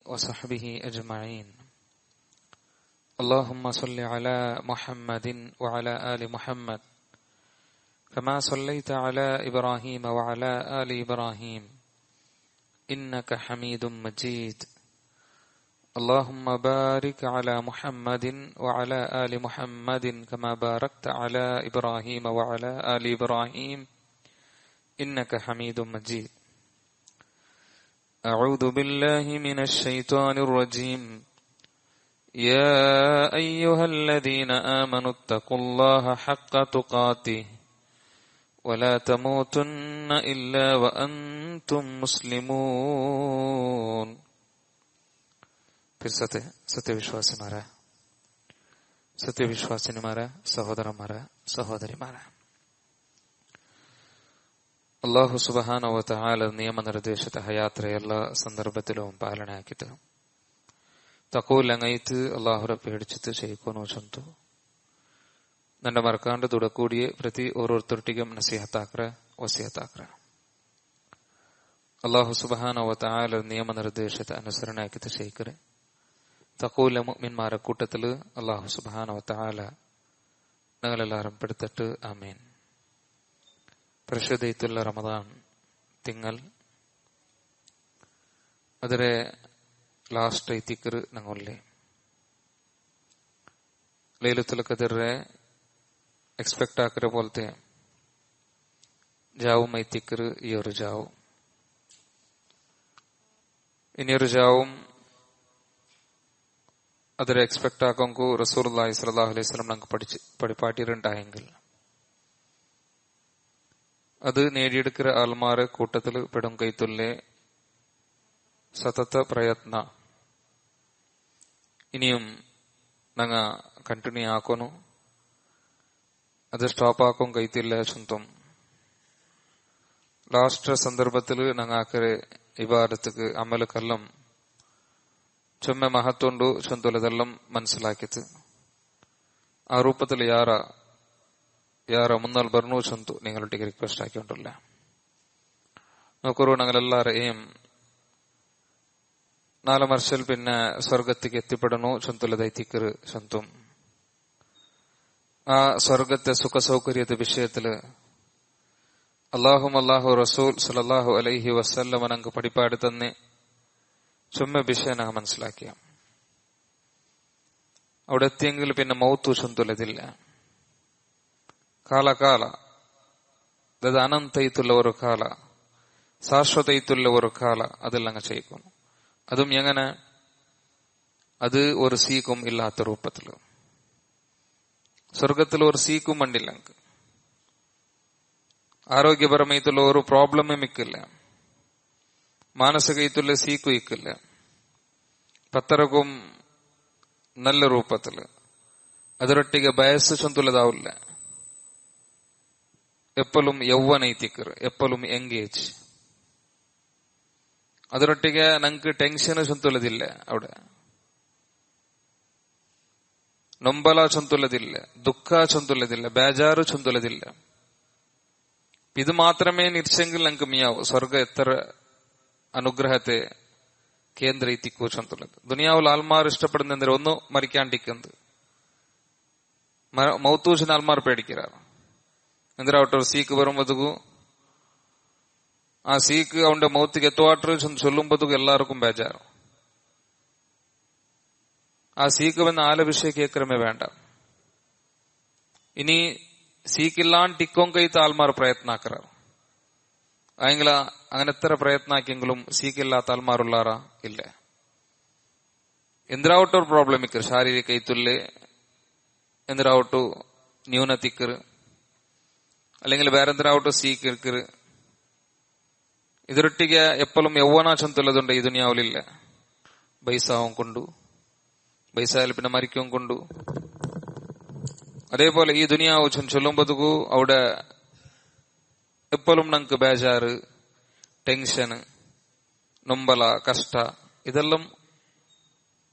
وصحبه أجمعين. اللهم صل على محمد وعلى آل محمد كما صليت على إبراهيم وعلى آل إبراهيم إنك حميد مجيد. اللهم بارك على محمد وعلى آل محمد كما باركت على إبراهيم وعلى آل إبراهيم إنك حميد مجيد. أعوذ بالله من الشيطان الرجيم. يا أيها الذين آمنوا اتقوا الله حق تقاته ولا تموتن إلا وأنتم مسلمون. फिर സത്യവിശ്വാസിമാരെ, സത്യവിശ്വാസിനിമാരെ, സഹോദരന്മാരെ, സഹോദരിമാരെ, അല്ലാഹു സുബ്ഹാനഹു വ തആല നിയമനിർദ്ദേശിತ ಹಯಾತ್ರೆ ಎಲ್ಲ ಸಂದರ್ಭದಲ್ಲೂ ಪಾಲನೆ ಹಾಕಿತು. ತಕೂಲಂಗೈತು ಅಲ್ಲಾಹುರ പേടിച്ചിട്ട് ചെയ്യിക്കുന്നു ചന്തു ನನ್ನ ಮರ್ಕಾಂಡ ದುಡಕೂಡಿಯೇ ಪ್ರತಿ ಓರೋರ್ತೊಟ್ಟಿಗೆ ನಸೀಹತಾಕ್ರ ವಸಿಯತಾಕ್ರ. ಅಲ್ಲಾಹು സുബ്ഹാനഹു വ തആല നിയമനിർദ്ദേശിತ അനുസരണೆ ಹಾಕಿತು ചെയ്യിക്കರೆ. തഖൂല മുഅ്മിൻമാരെ കൂട്ടത്തില് അല്ലാഹു സുബ്ഹാനഹു വ തആല ഞങ്ങളെല്ലാരും പെടുത്തിട്ട് ആമീൻ. പരിശുദ്ധ റമദാൻ തിങ്കൾ ಅದರ ಲಾಸ್ಟ್ ಐತಿಕರ್ ನಂಗೊಳ್ಳೆ ಲೈಲತುಲ್ ಕದರ್ ಎಕ್ಸ್ಪೆಕ್ಟ್ ಆಕರೆ ಬೋಲ್ತೆ ಜಾವು ಮೈತಿಕರ್ ಇಯರು ಜಾವು ಇನಿಯರು ಜಾವು ಅದರ എക്സ്പെക്ട് ആക്കോങ്കു റസൂലുള്ളാഹി സ്വല്ലല്ലാഹു അലൈഹി വസല്ലം നമുക്ക് പഠിപ്പാട്ടിയിട്ടുണ്ടായെങ്കിൽ അത് നേടിയെടുക്കുന്ന ആൾമാരെ കൂട്ടത്തിൽ പെടും കൈത്തുല്ലെ സതത പ്രയത്ന ഇനിയും ഞങ്ങ കണ്ടിന്യൂ ആക്കുന്നു. അത് സ്റ്റോപ്പ് ആക്കും കൈത്തില്ല സ്വന്തം ലാസ്റ്റ് സന്ദർഭത്തിൽ ഞങ്ങാക്കരെ ഇബാദത്തുക്ക് അമലക്കെല്ലാം ചൊമ്മ മഹത്വണ്ടു ചൊന്തുലതെല്ലാം മനസ്സിലാക്കിയത് ആ ರೂಪത്തിൽ ಯಾರ ಮುನ್ನಲ್ಲಿ ಬರ್ನೂ ಚಂತು ನಿಂಗಳೊಟ್ಟಿಗೆ ರಿಕ್ವೆಸ್ಟ್ ಹಾಕಿಕೊಂಡಿಲ್ಲ നോക്കൂ. ഞങ്ങളെല്ലാവരും ഏം 4 വർഷം പിന്നെ സ്വർഗത്തേക്ക് എത്തിപ്പെടണു ചൊന്തുലതൈത്തിക്കറ് ചൊന്തും ആ സ്വർഗത്തെ സുഖ സൗകര്യത്തെ വിഷയത്തില് അല്ലാഹു റസൂൽ സല്ലല്ലാഹു അലൈഹി വസല്ലം ഞങ്ങൾക്ക് പഠിപ്പാടി തന്നെ ചുമ്മ വിഷയം ഞങ്ങൾ മനസ്സിലാക്കിയ അവിടെ എത്തിയെങ്കിൽ പിന്നെ മൗത്തു ചൊന്തുലതില്ല. ಕಾಲ ಅದು ಅನಂತ ಇತ್ತುಲ್ಲ ഒരു ಕಾಲ, ಶಾಶ್ವತ ಇತ್ತುಲ್ಲ ഒരു ಕಾಲ, അതെല്ലാം ചെയ്യിക്കുന്നു. അതും എങ്ങനെ? അത് ഒരു സീക്കും ഇല്ലാത്ത രൂപത്തില്. സ്വർഗത്തിൽ ഒരു സീക്കും മണ്ടില്ല. ആരോഗ്യപരമായിട്ടുള്ള ഒരു പ്രോബ്ലമും ഇക്കില്ല. മാനസിക ഇത്തുള്ള സീക്കും ഇക്കില്ല. പത്തരക്കും നല്ല രൂപത്തില് ಅದರೊಟ್ಟಿಗೆ ಬಯಸ್ಸು ಚಂತುಲದಾವಿಲ್ಲ. ಎಪ್ಪലും ಯೌವನೈತಿಕರು, ಎಪ್ಪലും ಎಂಗೇಜ್. ಅದರೊಟ್ಟಿಗೆ ನಂಗೆ ಟೆನ್ಷನ್ ಚಂತುಲದಿಲ್ಲ. അവിടെ ನೊಂಬಲ ಚಂತುಲದಿಲ್ಲ, ದುಃಖ ಚಂತುಲದಿಲ್ಲ, ಬೇಜಾರು ಚಂತುಲದಿಲ್ಲ. ഇത് മാത്രമേ നിരിച്ചെങ്കിൽ ನಂಗೆ മിയാവും സ്വർഗ എത്ര അനുഗ്രഹത്തെ കേന്ദ്ര ഇത്തിക്കൂ ചന്തുള്ളത്. ദുനിയാവിൽ ആൾമാർ ഇഷ്ടപ്പെടുന്നതിന് ഒന്ന് മരിക്കാണ്ടിക്കുന്നത് മൗത്തൂസിന് ആൾമാർ പേടിക്കാറ്. എന്തിനാവട്ടെ ഒരു സീക്ക് വരുമ്പോഴത്തേക്കും ആ സീക്ക് അവന്റെ മൗത്തിക്ക് എത്തുവാട്ട് ചൊല്ലുമ്പോഴത്തേക്കും എല്ലാവർക്കും ബേജാറ്. ആ സീക്ക് വന്ന് ആലഭിഷേക കേക്കരമേ വേണ്ട. ഇനി സീക്കില്ലാണ്ട് ടിക്കോം കൈത്ത ആൾമാർ പ്രയത്നാക്കാറ്. ആയെങ്കിൽ അങ്ങനെ എത്ര പ്രയത്നാക്കിയെങ്കിലും സീക്കില്ലാത്ത ആൾമാരുള്ളാറാ ഇല്ല. എന്തിനാവട്ടെ ഒരു പ്രോബ്ലം ഇക്കറ്, ശാരീരിക ഇത്തുല്ലേ, എന്തിനാവട്ടു ന്യൂനത്തിക്കറ്, അല്ലെങ്കിൽ വേറെന്തിനാവട്ടു സീക്ക് ഇരിക്കറ്. ಇದರೊಟ್ಟಿಗೆ ಎಪ್ಪಲು ಯೌವನ ಚಂತುಲ್ಲದುಂಡ ಈ ದುನಿಯಾವಲಿಲ್ಲ. ಬೈಸಾവും കൊണ്ടു, ബൈസായാലും പിന്നെ മരിക്കും കൊണ്ടു. അതേപോലെ ഈ ദുനിയാവ് ചൊല്ലുമ്പോഴത്തേക്കു അവിടെ എപ്പോഴും നമുക്ക് ബേജാറ്, ടെൻഷന്, നൊമ്പല, കഷ്ട ഇതെല്ലാം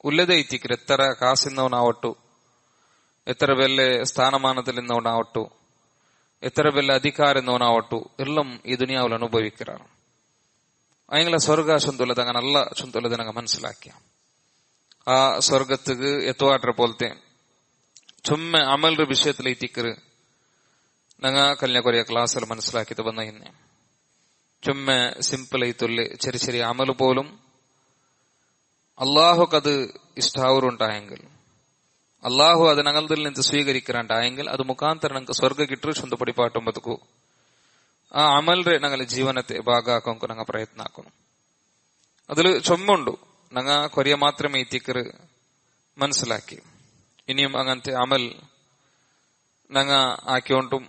ഉല്ലതೈತಿക്കರು. എത്ര കാസിന്നവനാവട്ടു, എത്ര വലിയ സ്ഥാനമാനത്തിൽ നിന്നവനാവട്ടു, എത്ര വലിയ അധികാരം എന്നവനാവട്ടു, എല്ലാം ഈ ദുനിയാവിൽ അനുഭവിക്കാറ്. ಅಯ್ಯಂಗಳ ಸ್ವರ್ಗ ಚೊಂದುಲ್ಲದಂಗ ನಲ್ಲ ಚೊಂದುಲ್ಲದ ನಂಗೆ ಮನಸ್ಸಿಲಾಕ್ಯ ಆ ಸ್ವರ್ಗತ್ತಿಗೆ ಎತ್ತುವಾಟ್ರ ಪೋಲ್ತೆ ചുമ്മാ അമലിന്റെ വിഷയത്തിൽ എത്തിക്കറ് ഞങ്ങ കല്യാ കൊറിയ ക്ലാസ്സിൽ മനസ്സിലാക്കിയത് വന്ന ഇന്നെ ചുമ്മാ സിമ്പിൾ ആയിത്തുള്ളി ചെറിയ ചെറിയ അമല് പോലും അള്ളാഹുക്കത് ഇഷ്ടാവറുണ്ടായെങ്കിൽ അള്ളാഹു അത് ഞങ്ങളിൽ നിന്ന് സ്വീകരിക്കാണ്ടായെങ്കിൽ അത് മുഖാന്തരം ഞങ്ങൾക്ക് സ്വർഗ കിട്ടു ചൊന്തപടി പാട്ടും ബതുക്കു ആ അമലിന്റെ ഞങ്ങളുടെ ജീവനത്തെ ഭാഗാക്കാൻ ഞങ്ങൾ പ്രയത്നാക്കണം അതിൽ ചുമ്മുണ്ടു ഞങ്ങ കൊറിയ മാത്രമേ എത്തിക്കറ് മനസ്സിലാക്കി ഇനിയും അങ്ങനത്തെ അമൽ ഞങ്ങ ആക്കിയോണ്ടും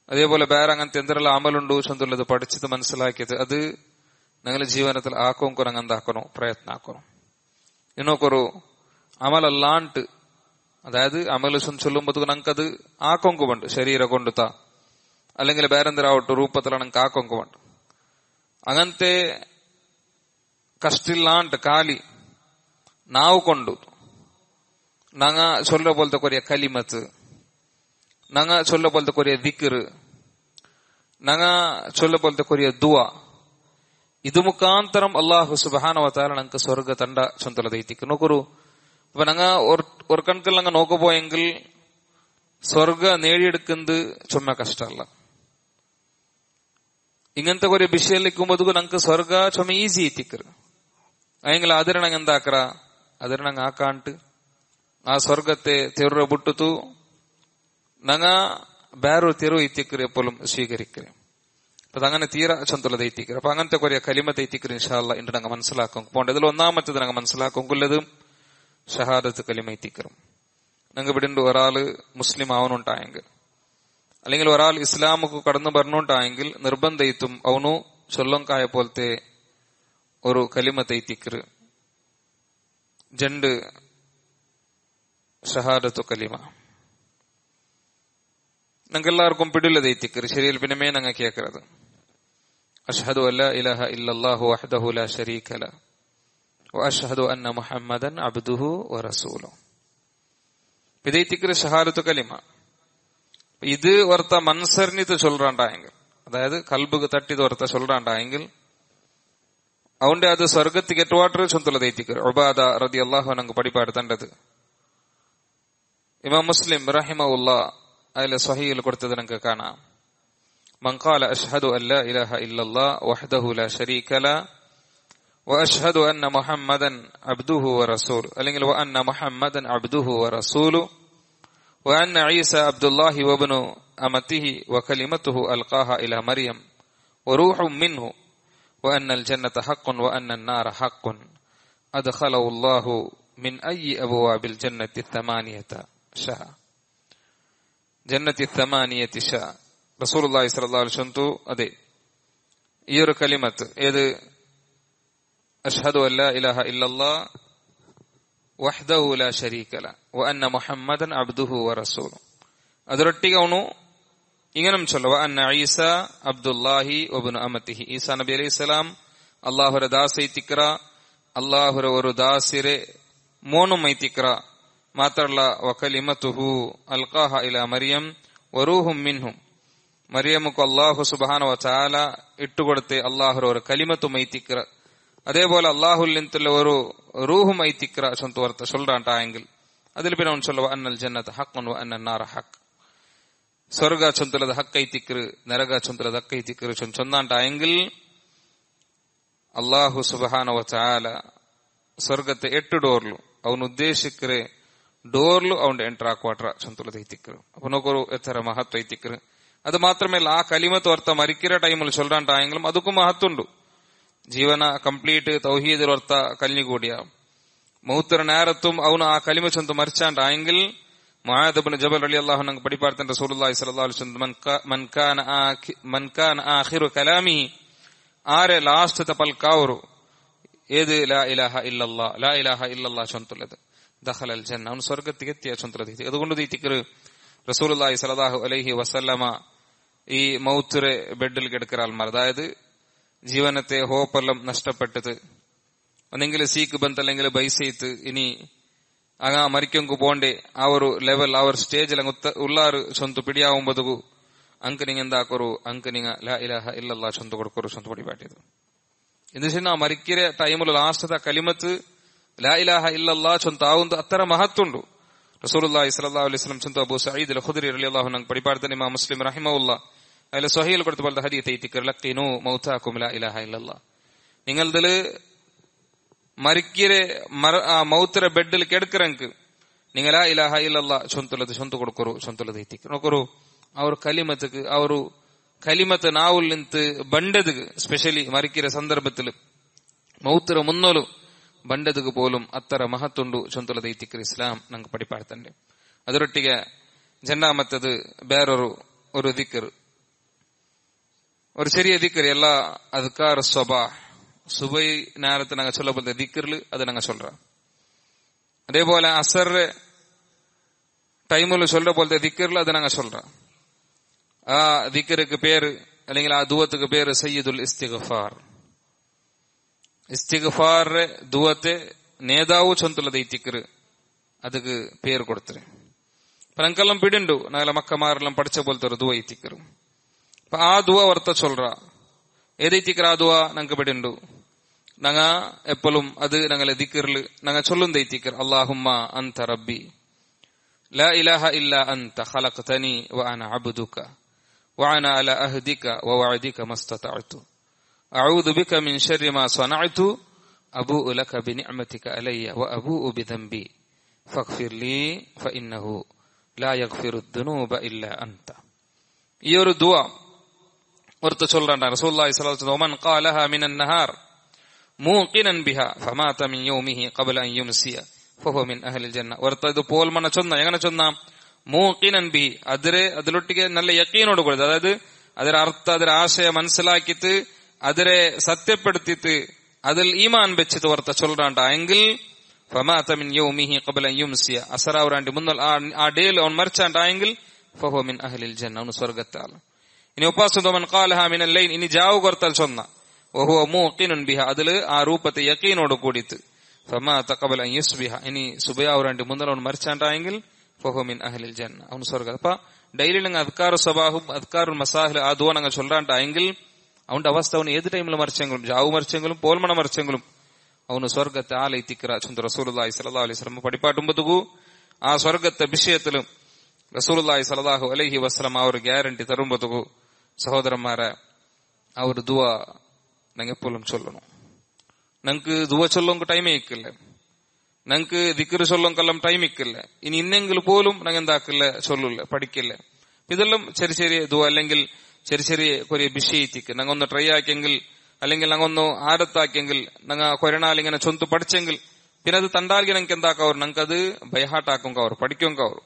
അതേപോലെ വേറെ അങ്ങനത്തെ എന്തെല്ലാം അമലുണ്ടോ ചൊന്നുള്ളത് പഠിച്ചത് മനസ്സിലാക്കിയത് അത് ഞങ്ങളുടെ ജീവനത്തിൽ ആക്കോങ്കു ഞങ്ങൾ എന്താക്കണോ പ്രയത്നാക്കണം ഇന്നൊക്കൊരു അമലല്ലാണ്ട് അതായത് അമല് ചൊല്ലുമ്പോ ഞങ്ങൾക്കത് ആക്കൊങ്കുമുണ്ട് ശരീരം കൊണ്ടുത്താ അല്ലെങ്കിൽ വേറെന്തരാവട്ടെ രൂപത്തിലാണ് ഞങ്ങൾക്ക് ആക്കൊങ്കുമുണ്ട് അങ്ങനത്തെ കഷ്ടില്ലാണ്ട് കാലി നാവ് കൊണ്ടു ഞങ്ങ ചൊല്ല പോലത്തെ കൊറിയ കലിമത്ത് ഞങ്ങ ചൊല്ല പോലത്തെ കൊറിയ ദിക്റ് ഞങ്ങ ചൊല്ല പോലത്തെ കൊറിയ ദുആ ഇത് മുഖാന്തരം അള്ളാഹു സുബ്ഹാനഹു വ തആല ഞങ്ങൾക്ക് സ്വർഗ തണ്ട ചൊന്തലതൈത്തിക്ക് നോക്കൂ അപ്പൊ ഞങ്ങ ഒരു കണക്കിൽ ഞങ്ങൾ നോക്കുപോയെങ്കിൽ സ്വർഗ നേടിയെടുക്കുന്നത് ചുമ്മാ കഷ്ടമല്ല ഇങ്ങനത്തെ കൊറിയ വിഷയലിക്കുമ്പോ ഞങ്ങൾക്ക് സ്വർഗ ചുമ ഈസി എത്തിക്കറ് അയെങ്കിൽ അതിന് ഞങ്ങൾ എന്താക്കറ അതിന് ഞങ്ങൾ ആക്കാണ്ട് ಆ ಸ್ವರ್ಗತೆ ತೆರು ಬಿಟ್ಟುತು ನಂಗ ಬೇರೆ ತೆರು ಐತಿಕ್ರಿ ಎಪ್ಪಲು ಸ್ವೀಕರಿಕ್ರಿ ಅದ അങ്ങനെ തീര ചൊന്തുള്ളത് ಐತಿക്ರಿ അപ്പൊ അങ്ങനത്തെ കൊറിയ കലിമത്ത് ಐತಿക്രി ഇൻഷാ അല്ലാഹ് ഇന്ന് ഞങ്ങൾ മനസ്സിലാക്കും പോണ്ട് ഇതിൽ ഒന്നാമത്തേത് ഞങ്ങൾ മനസ്സിലാക്കുള്ളത് ഷഹാദത്ത് കലിമ ಐತಿക്രും ഞങ്ങൾ ഇവിടുണ്ട് ഒരാള് മുസ്ലിം ആവണുണ്ടായെങ്കിൽ അല്ലെങ്കിൽ ഒരാൾ ഇസ്ലാമുക്ക് കടന്നു പറഞ്ഞുണ്ടായെങ്കിൽ നിർബന്ധയിത്തും അവനു ചൊല്ലൊങ്കായ പോലത്തെ ഒരു കലിമത്ത് ಐತಿക്ര് ജണ്ട് ഷഹാദത്തു കലിമ ഞങ്ങൾക്ക് എല്ലാവർക്കും പിടിയുള്ളത് ಐತಿಕ್ರಿ ശരിയിൽ പിന്നെ ഞങ്ങൾ കേൾക്കുന്നത് അഷ്ഹദു അല്ലാ ഇലാഹ ഇല്ലല്ലാഹു വഹ്ദഹു ലാ ശരീക ലഹു വഅഷ്ഹദു അന്ന മുഹമ്മദൻ അബ്ദുഹു വറസൂലുഹു ഇത് ಐತಿക്രി ഷഹാദത്തു കലിമ ഇത് ഓർത്ത മൻസർനിത് ചൊല്ലാണ്ടായെങ്കിൽ അതായത് കൽബുക്ക് തട്ടിത് ഓർത്ത ചൊല്ലാണ്ടായെങ്കിൽ അവന്റെ അത് സ്വർഗത്തിക്ക് എട്ടുവാട്ടർ ചൊല്ലുള്ളത് ಐತಿക്രി ഉബാദ റളിയല്ലാഹു അൻഹു പഠിപ്പാട് തണ്ടത് ഇമാം മുസ്ലിം റഹിമഹുല്ലാ അതിലെ സ്വഹീഹിൽ കൊടുത്തത് നമുക്ക് കാണാം മൻ ഖാല അഷ്ഹദു അല്ലാ ഇലാഹ ഇല്ലല്ലാഹ് വഹ്ദഹു ലാ ശരീക ലഹു വഅഷ്ഹദു അന്ന മുഹമ്മദൻ അബ്ദുഹു വറസൂലുഹു അല്ലെങ്കിൽ വഅന്ന മുഹമ്മദൻ അബ്ദുഹു വറസൂലുഹു വഅന്ന ഈസ അബ്ദുല്ലാഹി വബ്നു അമതിഹി വകലിമതുഹു അൽഖാഹ ഇലാ മറിയം വറൂഹും മിൻഹു വഅന്നൽ ജന്നത ഹഖ്ഖുൻ വഅന്നൻ നാര ഹഖ്ഖുൻ അദ്ഖലഹു അല്ലാഹു മിൻ അയ്യി അബ്വാബിൽ ജന്നത്തി തമാനിയത ഷഹ ജന്നത്തി തമാനിയതി ഷഹ റസൂലുള്ളാഹി സ്വല്ലല്ലാഹു അലൈഹി വസല്ലം അതെ ഈ ഒരു കലിമത്ത് ഏത് അഷ്ഹദു അല്ലാ ഇലാഹ ഇല്ലല്ലാഹ് വഹ്ദഹു ലാ ശരീക ലഹു വഅന്ന മുഹമ്മദൻ അബ്ദുഹു വറസൂലുഹു ಅದರೊಟ್ಟಿಗೆ ಅವನು ഇങ്ങനെ ചൊല്ലുക വഅന്ന ഈസ അബ്ദുല്ലാഹി വബ്നു അമതിഹി ഈസാ നബി അലൈഹിസ്സലാം അല്ലാഹുവിന്റെ ദാസൈതിക്ര അല്ലാഹുവിന്റെ ഒരു ദാസിരെ മോനും ಐತಿಕ್ರ മാത്രല്ല വകലിമതുഹു അൽഖാഹ ഇലാ മറിയം വറൂഹും മിൻഹും മറിയമുക്ക് അല്ലാഹു സുബ്ഹാനഹു വ തആല ഇട്ടുകൊടുത്തെ അല്ലാഹുവിന്റെ ഒരു കലിമത്തും ಐತಿಕ್ರ അതേപോലെ അല്ലാഹുവിൽ നിന്നുള്ള ഒരു റൂഹും ಐತಿಕ್ര ചൊന്തു വർത്ത ചൊല്ലാണ്ടായെങ്കിൽ അതിൽ പിന്നെ അവൻ ചൊല്ലുക അന്നൽ ജന്നത ഹഖ്ഖുൻ വഅന്നൻ നാര ഹഖ് സ്വർഗ ചൊന്തുള്ളത് ഹക്ക് ಐತಿಕ್ರ നരക ചൊന്തുള്ളത് ഹക്ക് ಐತಿಕ್ര ചൊന്നാണ്ടായെങ്കിൽ അല്ലാഹു സുബ്ഹാനഹു വ തആല സ്വർഗത്തെ 8 ഡോർಲು ಅವನು ಉದ್ದೇಶಿಕ್ರೆ ಡೋರ್ಲು ಅವನ್ ಎಂಟರ್ ಹಾಕುವಾಟ್ರ ಚಂತುಲದ ಐತಿಕ್ರು ಅಪ್ಪ ನೋಕರು ಎತ್ತರ ಮಹತ್ವ ಐತಿಕ್ರು ಅದು ಮಾತ್ರಮೇಲೆ ಆ ಕಲಿಮತ್ತು ಅರ್ಥ ಮರಿಕಿರ ಟೈಮಲ್ಲಿ ചൊല്ലാണ്ടായെങ്കിലും ಅದಕ್ಕೂ ಮಹತ್വുണ്ട് ജീവന കംപ്ലീറ്റ് തൗഹീദിൽ അർಥ കല്ലികൂടിയ മൗത്തര നേരത്തും അവನು ആ കലിമ ചൊന്തു മരിച്ചാണ്ടായെങ്കിൽ മുആദ് ഇബ്നു ജബൽ റളിയല്ലാഹു അൻഹു പഠിപ്പാർത്തൻ റസൂലുള്ളാഹി സ്വല്ലല്ലാഹു അലൈഹി വസല്ലം മൻ കാന ആഖിറു കലാമിഹി ആരെ ലാസ്റ്റ് പൽക്കാവරු ഏത് ലാ ഇലാഹ ഇല്ലല്ലാഹ് ലാ ഇലാഹ ഇല്ലല്ലാഹ് ചൊല്ലുന്നത് ദഖലൽ ജന്ന അവൻ സ്വർഗ്ഗത്തിക്ക് എത്തിയ ചൊല്ലുന്നത് അതുകൊണ്ട് ഇതിക്റ് റസൂലുള്ളാഹി സ്വല്ലല്ലാഹു അലൈഹി വസല്ലമ ഈ മൗത്തുരെ ബെഡിൽ കിടക്കറാൽമാർ അതായത് ജീവനത്തെ ഹോപ്പെല്ലാം നഷ്ടപ്പെട്ടത് ഒന്നെങ്കിൽ സീക്ക് ബന്ധ അല്ലെങ്കിൽ ബൈസെയ്ത്ത് ഇനി അങ്ങ മരിക്കങ്കു പോണ്ടേ ആ ഒരു ലെവൽ ആ ഒരു സ്റ്റേജിൽ അങ്ങ് ഉള്ളാറ് ചൊന്തു പിടിയാവുമ്പോ ಅಂಕ ನಿಂಗೆ ಎಂದಾಕರು ಅಂಕ ನಿಂಗ ಲಾ ಇಲಾಹ ಇಲ್ಲಲ್ಲಾಹ್ ಚಂದ ಕೊಡ್ಕೊರು ಚಂದ ಪಡಿಪಾಟಿದು ಎಂದು ನಾವು ಮರಿಕಿರೆ ಟೈಮಲ್ಲಿ ಲಾಸ್ಟ್ ಕಲಿಮತ್ ಲಾ ಇಲಾಹ ಇಲ್ಲಲ್ಲಾ ಚೊಂತಾವುಂದು ಅತ್ತರ ಮಹತ್ತುಂಡು. റസൂലുള്ളാഹി സ്വല്ലല്ലാഹു അലൈഹി വസല്ലം ചൊന്തു അബൂ സഈദ് അൽ ഖുദരി റളിയല്ലാഹു അൻഹു പഠിപ്പാടുന്ന ഇമാം മുസ്ലിം റഹിമഹുല്ലാഹ് അതിലെ സ്വഹീൽ കൊടുത്ത പോലത്തെ ഹദീസ് ഐതിക്കർ ലഖീനു മൗതാകും ലാ ഇലാഹ ഇല്ലല്ലാഹ്. നിങ്ങളതില് മരിക്കിരെ മൗത്തര ബെഡിൽ കിടക്കറಂಕ್ നിങ്ങൾ ലാ ഇലാഹ ഇല്ലല്ലാഹ് ചൊಂತುಲದು ಚೊಂತು ಕೊಡ್ಕೊರು ಚೊಂತುಲದು ಐತಿಕರ್ ನೋಕರು ಅವರು ಕಲಿಮತ್ಗೆ ಅವರು ಕಲಿಮತ್ ನಾವುಲ್ ನಿಂತು ಬಂಡದಗೆ ಸ್ಪೆಷಲಿ ಮರಿಕಿರ ಸಂದರ್ಭത്തിൽ മൗത്തര മുന്നോലു ಬಂಡದಗೆ പോലും ಅತ್ತರ ಮಹತ್ತುಂಡು ಚೊಂತುಲದು ಐತಿಕರ್ ಇಸ್ಲಾಂ ನಂಗೆ ಪಡಿಪಾಡ್ತಂಡೆ. ಅದರೊಟ್ಟಿಗೆ ಜನ್ನಾಮತ್ತದು ಬೇರೊರು ഒരു ദിക്ർ ஒரு ചെറിയ ദിക്ർ எல்லா അദ്കാർ സ്വബാഹ് സുബൈ നേരത്തെ நாங்க சொல்ல போற ദിക്റിൽ அது நாங்க சொல்றோம். அதேபோல அசர் டைம்ல சொல்ற போல ദിക്റിൽ அது நாங்க சொல்றோம். ആ ദിക്ർക്ക് പേര് അല്ലെങ്കിൽ ആ ദുവത്തുക്ക് പേര് സയ്യിദുൽ ഇസ്തിഗ്ഫാർ. ഇസ്തിഗ്ഫാർ ദുവത്തെ നേതാവ് ചൊಂತುಲದ ദിക്ർ ಅದಕ್ಕೆ പേര് കൊടുത്ರೆ. ನಂಗೆಲ್ಲ ಬಿಡಿಂಡು ನಾವೆಲ್ಲ ಮಕ್ಕಮಾರೆಲ್ಲ ಪಡಿಚ ಬೋಲ್ತಾರ ದುವಾ ಐತಿಕರು. ಆ ದುವಾ ವರ್ತ ಚೊಲ್ರ ഏതൈത്തിക്കർ ആ ದುವಾ ನಂಗೆ ಬಿಡಿಂಡು ನಂಗ ಎಪ್ಪലും ಅದು ನಂಗಲೆ ದಿಕ್ರ್ಲು ನಂಗ ಚೊಲ್ಲುಂದ ಐತಿಕರ್ ಅಲ್ಲಾಹುಮ್ಮ ಅಂತ ರಬ್ಬಿ ಲಾ ಇಲಾಹ ಇಲ್ಲಾ ಅಂತ ಖಲಕ್ತನಿ ವ ಅನ ಅಬ್ದುಕ ವ ಅನ ಅಲಾ ಅಹ್ದಿಕ ವ ವಅದಿಕ ಮಸ್ತತಅತು ಅഊദു ಬಿಕ ಮಿನ್ ಶರ್ರಿ ಮಾ ಸನಅತು ಅಬೂഉ ಲಕ ಬಿನಿಅಮತಿಕ ಅಲಯ್ಯ ವ ಅಬೂഉ ಬಿದಂಬಿ ಫಗ್ಫಿರ್ ಲೀ ಫಇನ್ನಹು ലാ യഗ്ഫിറു ദുനൂബ ഇല്ലാ അൻത. ഈ ഒരു ദുആ ഓർത്ത് ചൊല്ലണ്ട റസൂലുള്ളാഹി സ്വല്ലല്ലാഹു അലൈഹി വസല്ലം മൻ ഖാലഹാ മിനൻ നഹാർ മൂഖിനൻ ബിഹാ ഫമാത മിൻ യൗമിഹി ഖബ്ല അൻ യുംസിയ ഫഹുവ മിൻ അഹ്ലിൽ ജന്ന. ഓർത്ത് ഇത് പോൽമന ചൊന്ന എങ്ങനെ ചൊന്ന മൂഖിനൻ ബി അതിലൊಟ್ಟಿಗೆ നല്ല യഖീനോട് കൂടി അതായത് ಅದರ ಅರ್ಥ ಅದರ ಆಶಯ മനസ്സിലാക്കിയിട്ട് ಅದരെ സത്യപ്പെടുത്തിയിട്ട് അതിൽ ഈമാൻ വെച്ചിട്ട് ഓർത്ത് ചൊല്ലണ്ട എങ്കിൽ ഫമാത മിൻ യൗമിഹി ഖബ്ല അൻ യുംസിയ അസറാവറാണ്ടി മുന്നൽ ആ ഡേയിൽ അവൻ മരിച്ചാണ്ടായെങ്കിൽ ഫഹുവ മിൻ അഹ്ലിൽ ജന്ന അവൻ സ്വർഗ്ഗത്താൽ. ഇനി ഉപാസന മൻ ഖാലഹാ മിനൽ ലൈൽ ഇനി ജാവു കൊർത്താൽ ചൊന്ന വഹുവ മൂഖിനുൻ ബിഹ അതിൽ ആ രൂപത്തെ യഖീനോട് കൂടിയിട്ട് ഫമാത ഖബ്ല അൻ യുസ്ബിഹ ഇനി സുബയാവറാണ്ടി മുന്നൽ അവൻ മരിച്ചാണ്ടായെങ്കിൽ ഫഹുവ മിൻ അഹ്ലിൽ ജന്ന അവൻ സ്വർഗ്ഗ. അപ്പൊ ഡെയിലി നിങ്ങൾ അദ്കാറു സബാഹും അദ്കാറുൽ മസാഹിൽ ആ ദുആ നിങ്ങൾ ചൊല്ലാണ്ടായെങ്കിൽ അവന്റെ അവസ്ഥ അവൻ ഏത് ടൈമിൽ മരിച്ചെങ്കിലും ജാവു മരിച്ചെങ്കിലും പോൽമണ മരിച്ചെങ്കിലും ಅವನು ಸ್ವರ್ಗത്തെ ಆಲೈತಿಕ್ಕರ ಚಂದ ರಸೂಲುಲ್ಲಾಹಿ ಸಲ್ಲಲ್ಲಾಹು ಅಲೈಹಿ ವಸಲ್ಲಂ ಪಡಿಪಾಟುಂಬದುಗೂ ಆ ಸ್ವರ್ಗത്തെ ವಿಷಯത്തിലും റസൂലുള്ളാഹി സല്ലല്ലാഹു അലൈഹി വസല്ലം അവർ ഗ്യാരണ്ടി തരുമ്പതുಗೂ സഹോദരന്മാരെ ആ ഒരു ദുആ ഞങ്ങൾ എപ്പോഴും ചൊല്ലണം. ഞങ്ങൾക്ക് ദുആ ചൊല്ലോങ്ക് ടൈമേ ഇക്കില്ല, ഞങ്ങൾക്ക് ദിക്ർ ചൊല്ലോങ്കെല്ലാം ടൈം ഇക്കില്ല. ഇനി ഇന്നെങ്കിൽ പോലും ഞങ്ങൾ എന്താക്കില്ല ചൊല്ലില്ല പഠിക്കില്ല. ഇതെല്ലാം ചെറിയ ചെറിയ ദുആ അല്ലെങ്കിൽ ചെറിയ ചെറിയ കുറേ വിഷയത്തിക്ക് ഞങ്ങൾ ഒന്ന് ട്രൈ ആക്കിയെങ്കിൽ അല്ലെങ്കിൽ ഞങ്ങൊന്നു ആരത്താക്കിയെങ്കിൽ ഞങ്ങ കൊരണാൽ ഇങ്ങനെ ചൊന്തു പഠിച്ചെങ്കിൽ പിന്നെ അത് തണ്ടാൽಗೆ ഞങ്ങൾക്ക് എന്താക്കവർ ഞങ്ങൾക്കത് ബൈഹാട്ടാക്കും അവർ പഠിക്കും അവർ.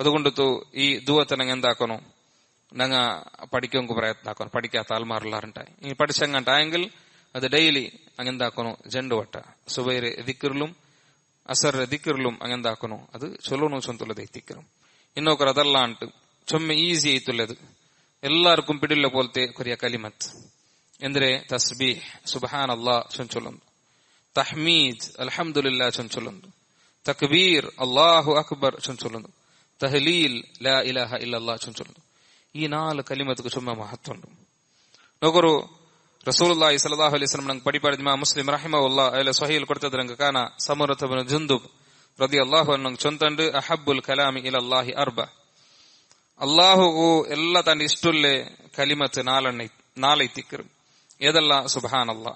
അതുകൊണ്ടു ഈ ദുആത്തെ ഞങ്ങൾ എന്താക്കണോ ഞങ്ങ പഠിക്കും പ്രയത്ന ആക്കണം. പഠിക്കാത്ത ആൾമാരെല്ലാറുണ്ടായി ഇനി പഠിച്ചങ്ങാട്ടായെങ്കിൽ അത് ഡെയിലി അങ്ങെന്താക്കണോ ജണ്ടു വട്ട സുബൈർ ദിക്റിലും അസർ ദിക്റിലും അങ്ങെന്താക്കണോ അത് ചൊല്ലണു ചൊಂತುಲದ ಐತಿಕ್ಕರು. ಇನ್ನೊಕರು ಅದಲ್ಲ ಅಂಟು ಚೊಮ್ಮೆ ಈಸಿ ಐತುಲ್ಲದು ಎಲ್ಲಾರ್ക്കും പിടില്ല പോലത്തെ കൊറിയ കലിമത്ത് ಎಂದ್ರೆ ತಸ್ಬೀಹ್ ಸುಬ್ಹಾನಲ್ಲಾಹ್ ಚೊಂಚೊಲೊಂದು, ತಹ್ಮೀದ್ ಅಲ್ಹಮ್ದುಲಿಲ್ಲಾಹ್ ಚೊಂಚೊಲೊಂದು, ತಕ್ಬೀರ್ ಅಲ್ಲಾಹು ಅಕ್ಬರ್ ಚೊಂಚೊಲೊಂದು, ತಹಲೀಲ್ ಲಾ ಇಲಾಹ ಇಲ್ಲಲ್ಲಾಹ್ ಚೊಂಚೊಲೊಂದು. ಈ 4 ಕಲಿಮತ್ಗೆ ತುಂಬ ಮಹತ್ವ ಉಂಟು. ನೋಗರು ರಸೂಲುಲ್ಲಾಹಿ ಸಲ್ಲಲ್ಲಾಹು ಅಲೈಹಿ ವಸಲ್ಲಂ ನಂಗೆ ಪಡಿಪಾಡಿದ ಇಮಾಮ್ ಮುಸ್ಲಿಂ ರಹಿಮಹುಲ್ಲಾ ಅಲ್ಲ ಸ್ವಹೀಲ್ ಕೊಡ್ತದ ನಂಗೆ ಕಾನ ಸಮುರತ ಇಬ್ನ್ ಜುಂದುಬ್ ರದಿಯಲ್ಲಾಹು ಅನ್ಹು ನಂಗೆ ಚೊಂತಂಡು ಅಹಬ್ಬುಲ್ ಕಲಾಮಿ ಇಲಲ್ಲಾಹಿ ಅರ್ಬ ಅಲ್ಲಾಹುಗೂ ಎಲ್ಲ ತನ್ನ ಇಷ್ಟುಲ್ಲೆ ಕಲಿಮತ್ ನಾಲೈತಿಕ್ಕರು. ഏതല്ല സുബ്ഹാനല്ലാ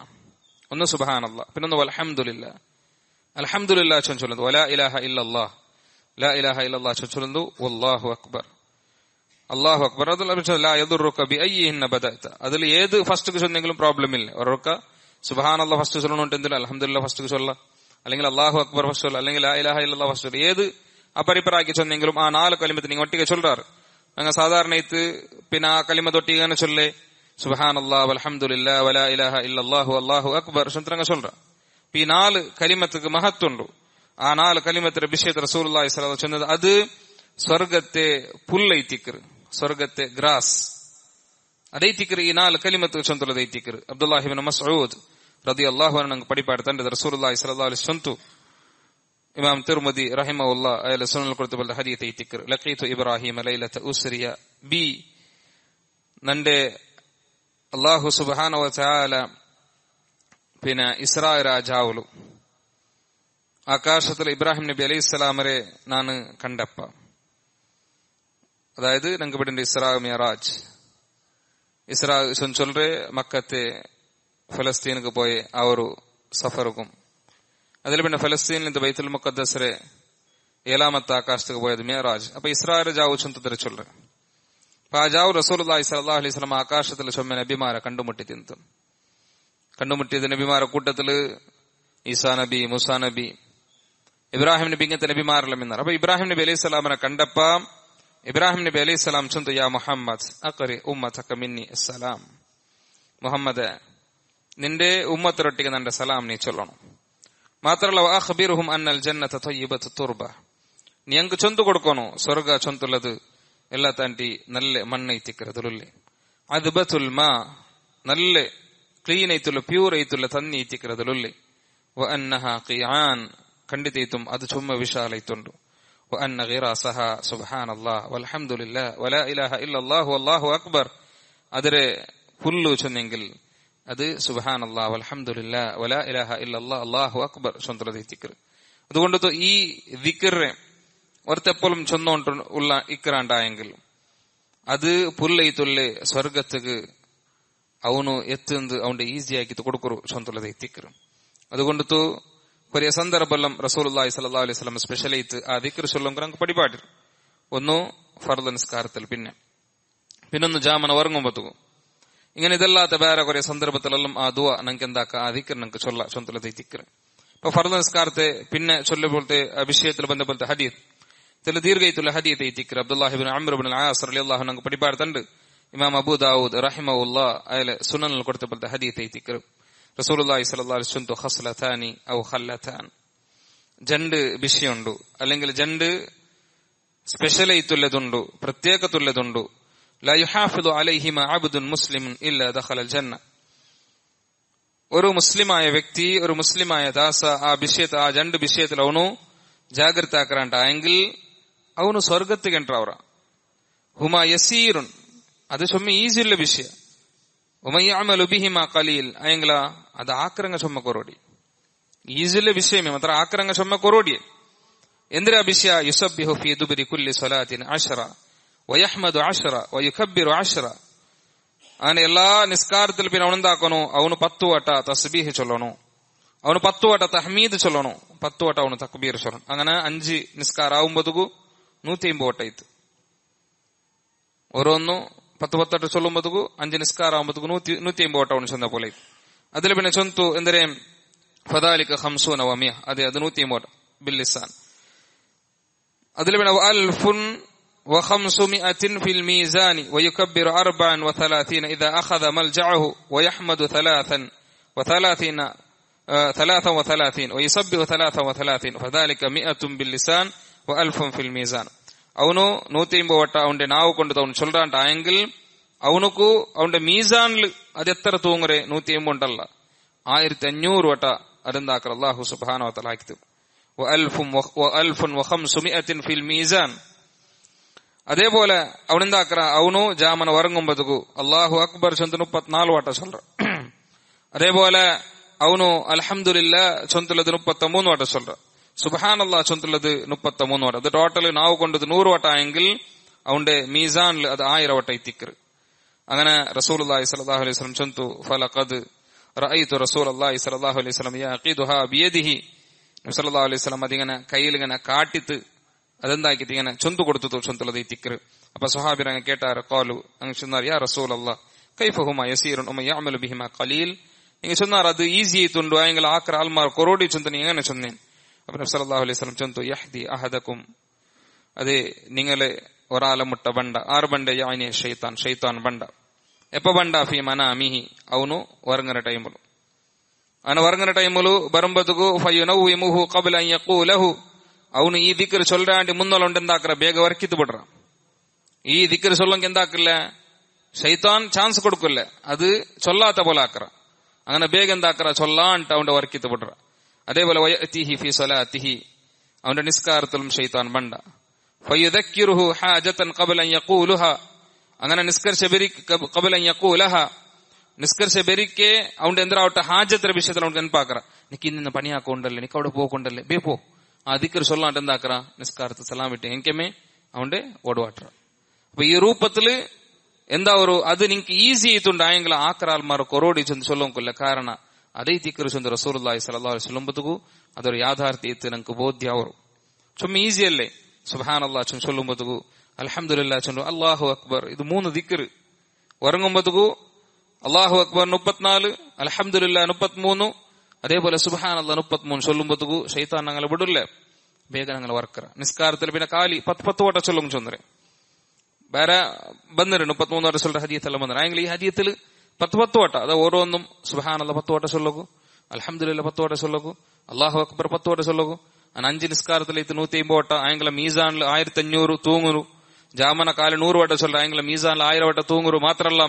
ഒന്ന് സുബ്ഹാനല്ലാ പിന്നൊന്ന് അൽഹംദുലില്ലാ അൽഹംദുലില്ലാ ചൊല്ലുന്നു വലാ ഇലാഹ ഇല്ലല്ലാഹ് ലാ ഇലാഹ ഇല്ലല്ലാഹ് ചൊല്ലുന്നു വല്ലാഹു അക്ബർ അല്ലാഹു അക്ബർ. അതിൽ ലാ യദുറുക ബിഅയ്യിഹിന്ന ബദഅത അതിൽ ഏത് ഫസ്റ്റ് ചൊന്നെങ്കിലും പ്രോബ്ലം ഇല്ല. ഒരൊക്കെ സുബ്ഹാനല്ലാ ഫസ്റ്റ് ചൊല്ലണോണ്ടെങ്കിലും അൽഹംദുലില്ലാ ഫസ്റ്റ് ചൊല്ല അല്ലെങ്കിൽ അല്ലാഹു അക്ബർ ഫസ്റ്റ് ചൊല്ല അല്ലെങ്കിൽ ലാ ഇലാഹ ഇല്ലല്ലാഹ് ഫസ്റ്റ് ചൊല്ല ഏത് അപരിപ്പറാക്കി ചൊന്നെങ്കിലും ആ 4 കലിമത്ത് നിങ്ങൾ ഒട്ടിಗೆ ചൊല്ലാറ്. ഞങ്ങൾ സാധാരണ ഇത് പിന്നെ ആ കലിമത്ത് ഒട്ടിಗೆ ചൊല്ലേ സുബ്ഹാനല്ലാഹ് വൽഹംദുലില്ലാഹ് വലാ ഇലാഹ ഇല്ലല്ലാഹു അല്ലാഹു അക്ബർ ചൊന്ത്രങ്ങ ചൊല്ല. ഈ 4 കലിമത്തുക്ക് മഹത്വമുണ്ട്. ആ 4 കലിമത്തിന്റെ വിഷയത്തിൽ റസൂലുള്ളാഹി സ്വല്ലല്ലാഹു അലൈഹി വസല്ലം അത് സ്വർഗത്തെ പുല്ലൈതിക്കർ സ്വർഗത്തെ ഗ്രാസ് ಅದೈತಿಕರ್ ಈ 4 ಕಲಿಮತ್ತು ಚೊಂತುಲದ ಐತಿಕರ್. ಅಬ್ದುಲ್ಲಾಹ್ ಇಬ್ನ್ ಮಸ್ಊದ್ ರದಿಯಲ್ಲಾಹು ಅನ್ಹು ನಂಗೆ ಪಡಿಪಾಡ್ತಂಡೆ ರಸೂಲುಳ್ಳಾಹಿ ಸ್ವಲ್ಲಲ್ಲಾಹು ಅಲೈಹಿ ವಸಲ್ಲಂ ಇಮಾಮ್ ತಿರ್ಮಿದಿ ರಹಿಮಹುಲ್ಲಾ ಅಯಲ ಸುನನ್ ಕೊಡ್ತಬಲ್ಲ ಹದೀತ್ ಐತಿಕರ್ ಲಕೀತು ಇಬ್ರಾಹಿಮ ಲೈಲತ ಉಸ್ರಿಯ ಬಿ ನಂಡೆ ಅಲ್ಲಾಹು ಸುಬ್ಹಾನಹು ವ ತಆಲ പിന്നെ ഇസ്രാ രാജാവുಲು ആകാശത്തിൽ ഇബ്രാഹിം നബി അലൈഹി സ്വലാമരെ നാണ് കണ്ടപ്പ. അതായത് ഞങ്ങൾക്ക് ഇവിടെ ഇസ്രാ മിയറാജ്. ഇസ്രാ ചൊല്ലേ മക്കത്തെ ഫലസ്തീനുക്ക് പോയ ആ ഒരു സഫറുക്കും അതിൽ പിന്നെ ഫലസ്തീനിൽ ബൈത്തുൽ മുഖദ്ദസിലെ 7ാമത്തെ ആകാശത്തേക്ക് പോയത് മിയറാജ്. അപ്പൊ ഇസ്രാ ജാവു ചൊന്തര ചൊല്ലേ. അപ്പൊ ആ ജാവു റസൂലുള്ളാഹി സ്വല്ലല്ലാഹു അലൈഹി വസല്ലം ആകാശത്തിൽ ചൊമ്മ നബിമാരെ കണ്ടുമുട്ടി തിന്തു. കണ്ടുമുട്ടിയത് നബിമാരെ കൂട്ടത്തില് ഈസാ നബി, മൂസാ നബി, ഇബ്രാഹിം നബി, ഇങ്ങനത്തെ നബിമാരെല്ലാം ഇന്നാണ്. അപ്പൊ ഇബ്രാഹിം നബി അലൈഹി സ്വലാമിനെ കണ്ടപ്പ ഇബ്രാഹിം നബി അലൈഹി സ്വലാം ചൊന്തു, യാ മുഹമ്മദ് അഖ്രി ഉമ്മതക മിന്നി അസ്സലാം. മുഹമ്മദ്, നിന്റെ ഉമ്മത്തിരൊട്ടിക്ക് നിന്റെ സലാം നീ ചൊല്ലണം. മാത്രമല്ല വഅഖ്ബിറുഹും അന്നൽ ജന്നത തയ്യിബത്തു തുർബ, നീ അങ്ങ് ചൊന്തു കൊടുക്കണോ സ്വർഗ ചൊന്തുള്ളത് എല്ലാ താണ്ടി നല്ല മണ്ണൈത്തിക്കറതുല്ലേ, അദ്ബത്തുൽ മാ നല്ല ക്ലീൻ ಐತುಲ್ಲ, ಪ್ಯೂರ್ ಐತುಲ್ಲ ತನ್ನಿ ಐತಿಕ್ಕರದಲುಲ್ಲಿ, ವ ಅನ್ನಹ ಕಿಯಾನ್ ಖಂಡಿತೈತುಂ ಅದು ಚುಮ್ಮ ವಿಶಾಲ ಐತುಂಡು, ವ ಅನ್ನ ಗಿರಾಸಹ ಸುಬ್ಹಾನಲ್ಲಾಹ್ ವಲ್ಹಮ್ದುಲಿಲ್ಲಾಹ್ ವಲಾ ಇಲಾಹ ಇಲ್ಲಲ್ಲಾಹು ಅಲ್ಲಾಹು ಅಕ್ಬರ್. ಅದರ ಹುಲ್ಲು ಚೊನ್ನೆಂಗಿಲ್ അത് സുബ്ഹാനല്ലാഹ് വൽഹംദുലില്ലാഹ് വലാ ഇലാഹ ഇല്ലല്ലാഹ് അല്ലാഹു അക്ബർ ചൊല്ലുന്നത് ദിക്ർ. അതുകൊണ്ട് ഈ ദിക്റിനെ ഒരത്തെപ്പോഴും ചൊന്നോണ്ട് ഉള്ള ഇക്റാണ്ടായെങ്കിൽ അത് പുല്ലൈത്തുlle സ്വർഗത്തുക്ക് ಅವನು ಎತ್ತಂದು ಅವನ ಈಸಿಯಾಗಿ ಕೊಡುಕರು ಚೊಂತುಲ್ಲದೆ ದಿಕ್ರು. അതുകൊണ്ടു കൊറിയ സന്ദർഭം റസൂലുള്ളാഹി സ്വല്ലല്ലാഹു അലൈഹി വസല്ലം സ്പെഷ്യൽ ആയിട്ട് ആ ദിക്ർ ചൊല്ലുമ്പോൾ നമുക്ക് പടിപാടി. ഒന്ന് ഫർദ് നിസ്കാരത്തിൽ, പിന്നൊന്ന് ജാമന ഉറങ്ങുമ്പോഴത്തേക്കും. ഇങ്ങനെ ഇതല്ലാത്ത വേറെ കുറെ സന്ദർഭത്തിലെല്ലാം ആ ദുആ നമുക്ക് എന്താക്ക ആ ദിക്ർ നമുക്ക് ചൊല്ലുള്ളത് ദിക്ർ. ഇപ്പൊ ഫർദ് നിസ്കാരത്തെ പിന്നെ ചൊല്ലുമ്പോഴത്തെ വിഷയത്തിൽ ബന്ധപ്പെട്ട ഹദീസ് ചില ദീർഘയിട്ടുള്ള ഹദീസ് ഈ ദിക്ർ അബ്ദുല്ലാഹി ഇബ്നു അംർ ഇബ്നുൽ ആസ് റളിയല്ലാഹു അൻഹു പടിപാടുന്നുണ്ട്. ഇമാം അബൂ ദാവൂദ് റഹിമഹുല്ലാഹ് അയാളെ സുനനിൽ കൊടുത്തപ്പോഴത്തെ ഹദീസ് ഈ ദിക്ർ റസൂലുള്ളാഹി സ്വല്ലല്ലാഹു അലൈഹി വസല്ലം ഖസ്ലതാനി ഔ ഖല്ലതാൻ, രണ്ട് വിഷയമുണ്ട് അല്ലെങ്കിൽ രണ്ട് സ്പെഷ്യൽ ആയിട്ടുള്ളതുണ്ട്, പ്രത്യേകത്തുള്ളതുണ്ട്. ലാ യുഹാഫിദു അലൈഹിമ അബ്ദുൻ മുസ്ലിമുൻ ഇല്ലാ ദഖലൽ ജന്ന. ഒരു മുസ്ലിമായ വ്യക്തി, ഒരു മുസ്ലിമായ ദാസ ആ രണ്ട് വിഷയത്തിൽ ಅವನು ಜಾಗೃತ ಆಕರಂಟಾയെങ്കിൽ ಅವನು ಸ್ವರ್ಗಕ್ಕೆ ಎಂಟ್ರವರ. ಹುಮಾ ಯಸೀರುನ್, ಅದು ಸೊಮ್ಮೆ ಈಸಿ ಇಲ್ಲ ವಿಷಯ. ಉಮಯ್ಯಅಮಲು ಬಿಹಿಮಾ ಕಲೀಲ್ ಅಯಂಗ್ಲ ಅದು ಆಕ್ರಂಗ ಸೊಮ್ಮ ಕೊರೋಡಿ ಈಸಿ ಇಲ್ಲ ವಿಷಯ ಮಾತ್ರ ಆಕ್ರಂಗ ಸೊಮ್ಮ ಕೊರೋಡಿ ಎಂದ್ರೆ ಆ ವಿಷಯ ಯುಸಬ್ಬಿಹು ಫಿ ದುಬರಿ ಕುಲ್ಲಿ ಸಲಾತಿನ್ 10 ವಯಹ್ಮದು 10 ವಯುಕಬ್ಬಿರು 10. അങ്ങനെ എല്ലാ നിസ്കാരത്തിൽ പിന്നെ അവനെന്താക്കണോ, അവന് 10 വട്ട തസ്ബീഹ് ചൊല്ലണോ, അവന് 10 വട്ട തഹ്മീദ് ചൊല്ലണോ, 10 വട്ട അവന് തക്ബീർ ചൊല്ലണം. അങ്ങനെ 5 നിസ്കാര ആവുമ്പോഴത്തേക്കു 150 വട്ട ഇತ್ತು. ഓരോന്നു 10 വട്ട ചൊല്ലുമ്പോഴത്തേക്കു 5 നിസ്കാര ആവുമ്പോഴത്തേക്കു 150 വട്ട അവന് ചൊന്ന പോലെ. അതിൽ പിന്നെ ചൊന്തു എന്ದರೆ ഫദാലിക 50 വമിയ, അതെ അത് 150 വട്ട ബില്ലിസാൻ. അതിൽ പിന്നെ അൽഫുൻ و500 في الميزان ويكبر 34 إذا أخذ ملجعه ويحمد 33 ويسبح 33 فذلك 100 باللسان و1000 في الميزان. ಅವನು 150 ವಟ ಅವನ ನಾವು ಕೊಂಡು ಅವನು ചൊല്ലാണ്ടായെങ്കിൽ ಅವನಕ್ಕೂ ಅವನ ಮೀಜಾನ್ಲು ಅದೆತ್ತರ ತೂಂಗರೆ 150 ಉಂಟಲ್ಲ 1500 ವಟ ಅದಂದಾಕರ ಅಲ್ಲಾಹು ಸುಬ್ಹಾನಹು ವ ತಆಲಾ ಹಾಕಿತು. و1500 في الميزان. അതേപോലെ അവനെന്താക്കറ അവനു ജാമന ഉറങ്ങുമ്പോഴത്തേക്കു അല്ലാഹു അക്ബർ ചൊന്ത് 34 വട്ട ചൊല്ല. അതേപോലെ അവനു അൽഹംദുലില്ലാഹ് ചൊന്തുള്ളത് 33 വട്ട ചൊല്ല. സുബ്ഹാനല്ലാഹ് ചൊന്തുള്ളത് 33 വട്ട. അത് ടോട്ടൽ നാവ് കൊണ്ടത് 100 വട്ട ആയെങ്കിൽ അവന്റെ മീസാനിൽ അത് 1000 വട്ട ഇത്തിക്കർ. അങ്ങനെ റസൂലുള്ളാഹി സ്വല്ലല്ലാഹു അലൈഹി വസല്ലം ചൊന്തു ഫലഖദ് റഅയ്തു റസൂലുള്ളാഹി സ്വല്ലല്ലാഹു അലൈഹി വസല്ലം യഖീദുഹാ ബിയദിഹി. നബി സ്വല്ലല്ലാഹു അലൈഹി വസല്ലം അതിങ്ങനെ കയ്യിൽ ഇങ്ങനെ കാട്ടിത്ത് അതെന്താക്കിട്ട് ഇങ്ങനെ ചൊന്തു കൊടുത്തു ചൊന്തുള്ളത് ഈ തിക്കർ. അപ്പൊ സ്വഹാബിർ അങ്ങ് കേട്ടാറ് ഖാലു അങ്ങ് ചൊന്നാർ യാ റസൂലല്ലാഹ് കൈഫ ഹുമാ യസീറുൻ വ യഅമലു ബിഹിമാ ഖലീൽ. ഇങ്ങ് ചൊന്നാർ അത് ഈസി ആയിട്ടുണ്ട് ആയെങ്കിൽ ആക്ര ആൽമാർ കൊറോടി ചൊന്തനി എങ്ങനെ ചൊന്നേൻ. അപ്പൊ നബി സല്ലല്ലാഹു അലൈഹി വസല്ലം ചൊന്തു യഹ്ദി അഹദകും, അതെ നിങ്ങളെ ഒരാളെ മുട്ട ബണ്ട 6 ബണ്ട യാനി ഷൈത്താൻ ബണ്ട എപ്പ ബണ്ട ഫി മനാമിഹി ಅವನು ഉറങ്ങുന്ന ടൈമിലും അവന് ഉറങ്ങുന്ന ടൈമിലും ബറുമ്പതുകു ഫയുനൗമുഹു ഖബ്ല അൻ യഖൂലഹു. ಅವನು ಈ ದಿಕ್ರ್ ಚೊಲ್ಲಾಂಡಿ ಮುನ್ನೊಂಡು ಎಂದಾಕ್ರ ಬೇಗ ವರ್ಕಿತ್ತು ಬಿಡ್ರ. ಈ ದಿಕ್ರ್ ಚೊಲ್ಲಂಗೆ ಎಂದಾಕಿಲ್ಲ ಶೈತಾನ್ ಚಾನ್ಸ್ ಕೊಡ್ಕೊಲ್ಲ, ಅದು ಚೊಲ್ಲಾತ പോലെ ആക്കറ. അങ്ങനെ ಬೇಗ ಎಂದಾಕ್ರ ചൊല്ലാണ്ട് അവന്റെ വർക്കിത്ത് ಬಿಡ್ರ. അതേപോലെ വയഅതിഹി ഫി സ്വലാത്തിഹി, അവന്റെ നിസ്കാരത്തിലും ശൈത്താൻ ബണ്ട. ഫയുദക്കിറുഹു ഹാജതൻ ഖബ്ല അൻ യഖൂലുഹ, അങ്ങനെ നിസ്കരിച്ച ബരി ഖബ്ല അൻ യഖൂലഹ ನಿಷ್ಕರ್ಷ ಬೆರಿಕೆ ಅವನ್ ಎಂದ್ರ ಅವಟ ಹಾಜತ್ರ ವಿಷಯದಲ್ಲಿ ಅವ್ನು ನೆನಪಾಕರ ನಿಕ್ ಇನ್ನಿನ ಪಣಿ ಹಾಕೊಂಡಲ್ಲೇ ನಿಕ್ ಅವಡೆ ಹೋಕೊಂಡಲ್ಲೇ ಬೇಪೋ ಆ ದಿಕ್ಕರು சொல்லாண்டு എന്താക്കറ നിസ്കാരത്തെ സലാം വിട്ട് എങ്കമേ അവന്റെ ഓടുവാട്ടർ. അപ്പൊ ഈ രൂപത്തില് എന്താ ഒരു അത് നിങ്ങക്ക് ഈസി ആയിട്ടുണ്ട് ആയെങ്കിൽ ആക്കറാൽമാർ കൊറോടി ചെന്ന് ചൊല്ലുകൊല്ല. കാരണം അതേ ദിക്കറ് ചൊന്ന് റസൂലുള്ളാഹി സ്വല്ലല്ലാഹു അലൈഹി വസല്ലം ಬದುಕು ಅದರ ಯಾಥಾರ್ಥ್ಯತೆ ನಂಗೆ ಬೋಧ್ಯ ಅವರು ಚೊಮ್ಮ ಈಸಿ ಅಲ್ಲೇ ಸುಬ್ಹಾನಲ್ಲಾಹ್ ಚೊನ್ನ ചൊല്ലുമ്പതുಕು അൽഹംദുലില്ലാഹ് ചൊല്ലു അല്ലാഹു അക്ബർ. ഇത് 3 ദിക്കറ് ഉറങ്ങുമ്പതുಕು അല്ലാഹു അക്ബർ 34, അൽഹംദുലില്ലാഹ് 33, അതേപോലെ സുബ്ഹാനല്ലാഹ് 33 ചൊല്ലുമ്പതുಕು ಶೈತಾನ್ ഞങ്ങളെ ಬಿಡುಲ್ಲ, ಬೇಗ ഞങ്ങളെ ವರ್ಕರ. ನಿಸ್ಕಾರದಲ್ಲಿ പിന്നെ കാലി 10 വട്ടം ചൊല്ലും ചൊന്നരെ ಬೇರೆ ಬಂದರೆ 33 വട്ടം ചൊല്ലുന്ന ഹദീസ് എല്ലാം ಬಂದರೆ ആയെങ്കിൽ ഈ ഹദീസിൽ 10 വട്ടം അത് ഓരോന്നും സുബ്ഹാനല്ലാഹ് 10 വട്ടം ചൊല്ലുകു, അൽഹംദുലില്ലാഹ് 10 വട്ടം ചൊല്ലുകു, അല്ലാഹു അക്ബർ 10 വട്ടം ചൊല്ലുകു. 5 നിസ്കാരത്തിൽ 150 വട്ടം ആയെങ്കിൽ മീസാനിൽ 1500 തൂങ്ങുರು, ಜಾಮನ ಕಾಲ 100 വട്ടം ചൊല്ല ആയെങ്കിൽ മീസാനിൽ 1000 വട്ടം തൂങ്ങുರು. മാത്രമല്ല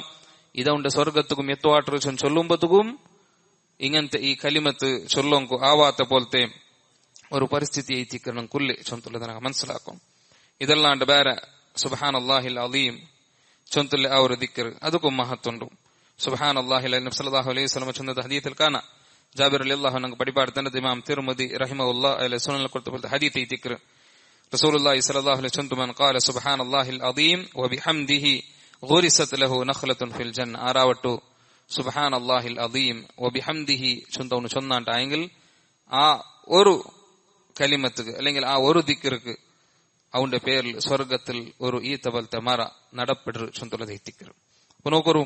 ഇതുകൊണ്ട് സ്വർഗത്തുക്കും എത്തുവാട്ടർ ചൊല്ലുമ്പതുക്കും ഇങ്ങനത്തെ ഈ കലിമത്ത് ചൊല്ലോങ്കു ആവാത്ത പോലത്തെ ഒരു ಪರಿಸ್ಥಿತಿ ಐತಿ ಕರ್ಣ ಕುಲ್ಲೆ ಚೊಂತುಲ್ಲ ನನಗೆ ಮನಸ್ಸಲಾಕೋ. ಇದೆಲ್ಲಾಂಡ್ ಬೇರೆ ಸುಬ್ಹಾನಲ್ಲಾಹಿಲ್ ಅಲೀಮ್ ಚೊಂತುಲ್ಲ ಅವರ ದಿಕ್ಕರ್ ಅದಕ್ಕೂ ಮಹತ್ವುಂಡು. ಸುಬ್ಹಾನಲ್ಲಾಹಿಲ್ ನಬಿ ಸಲ್ಲಲ್ಲಾಹು ಅಲೈಹಿ ವಸಲ್ಲಂ ಚೊಂದದ ಹದೀತಲ್ ಕಾನ ಜಾಬಿರ್ ರಲಿಯಲ್ಲಾಹು ಅನ್ಹು ಪಡಿಪಾಡ್ತಾನೆ ಇಮಾಮ್ ತಿರ್ಮಿದಿ ರಹಿಮಹುಲ್ಲಾ ಅಲೈಹಿ ಸುನನ್ ಕೊಡ್ತ ಹದೀತ್ ಈ ದಿಕ್ಕರ್ ರಸೂಲುಲ್ಲಾಹಿ ಸಲ್ಲಲ್ಲಾಹು ಅಲೈಹಿ ವಸಲ್ಲಂ ಮನ್ قال ಸುಬ್ಹಾನಲ್ಲಾಹಿಲ್ ಅಲೀಮ್ ವಬಿಹಮ್ದಿಹಿ ಗುರಿಸತ್ ಲಹು ನಖ್ಲತುನ್ ಫಿಲ್ ಜನ್ನ. ആറാവട്ടു സുബ്ഹാനല്ലാഹിൽ അദീം വബിഹംദിഹി ചൊന്തവന് ചൊന്നാണ്ടായെങ്കിൽ ആ ഒരു കലിമത്തുക്ക് അല്ലെങ്കിൽ ആ ഒരു ദിക്കർക്ക് അവന്റെ പേരിൽ സ്വർഗത്തിൽ ഒരു ഈത്ത പോലത്തെ മറ നടപ്പെട്ട് ചൊന്തുള്ളത് എത്തിക്കരും. അപ്പൊ നോക്കൊരു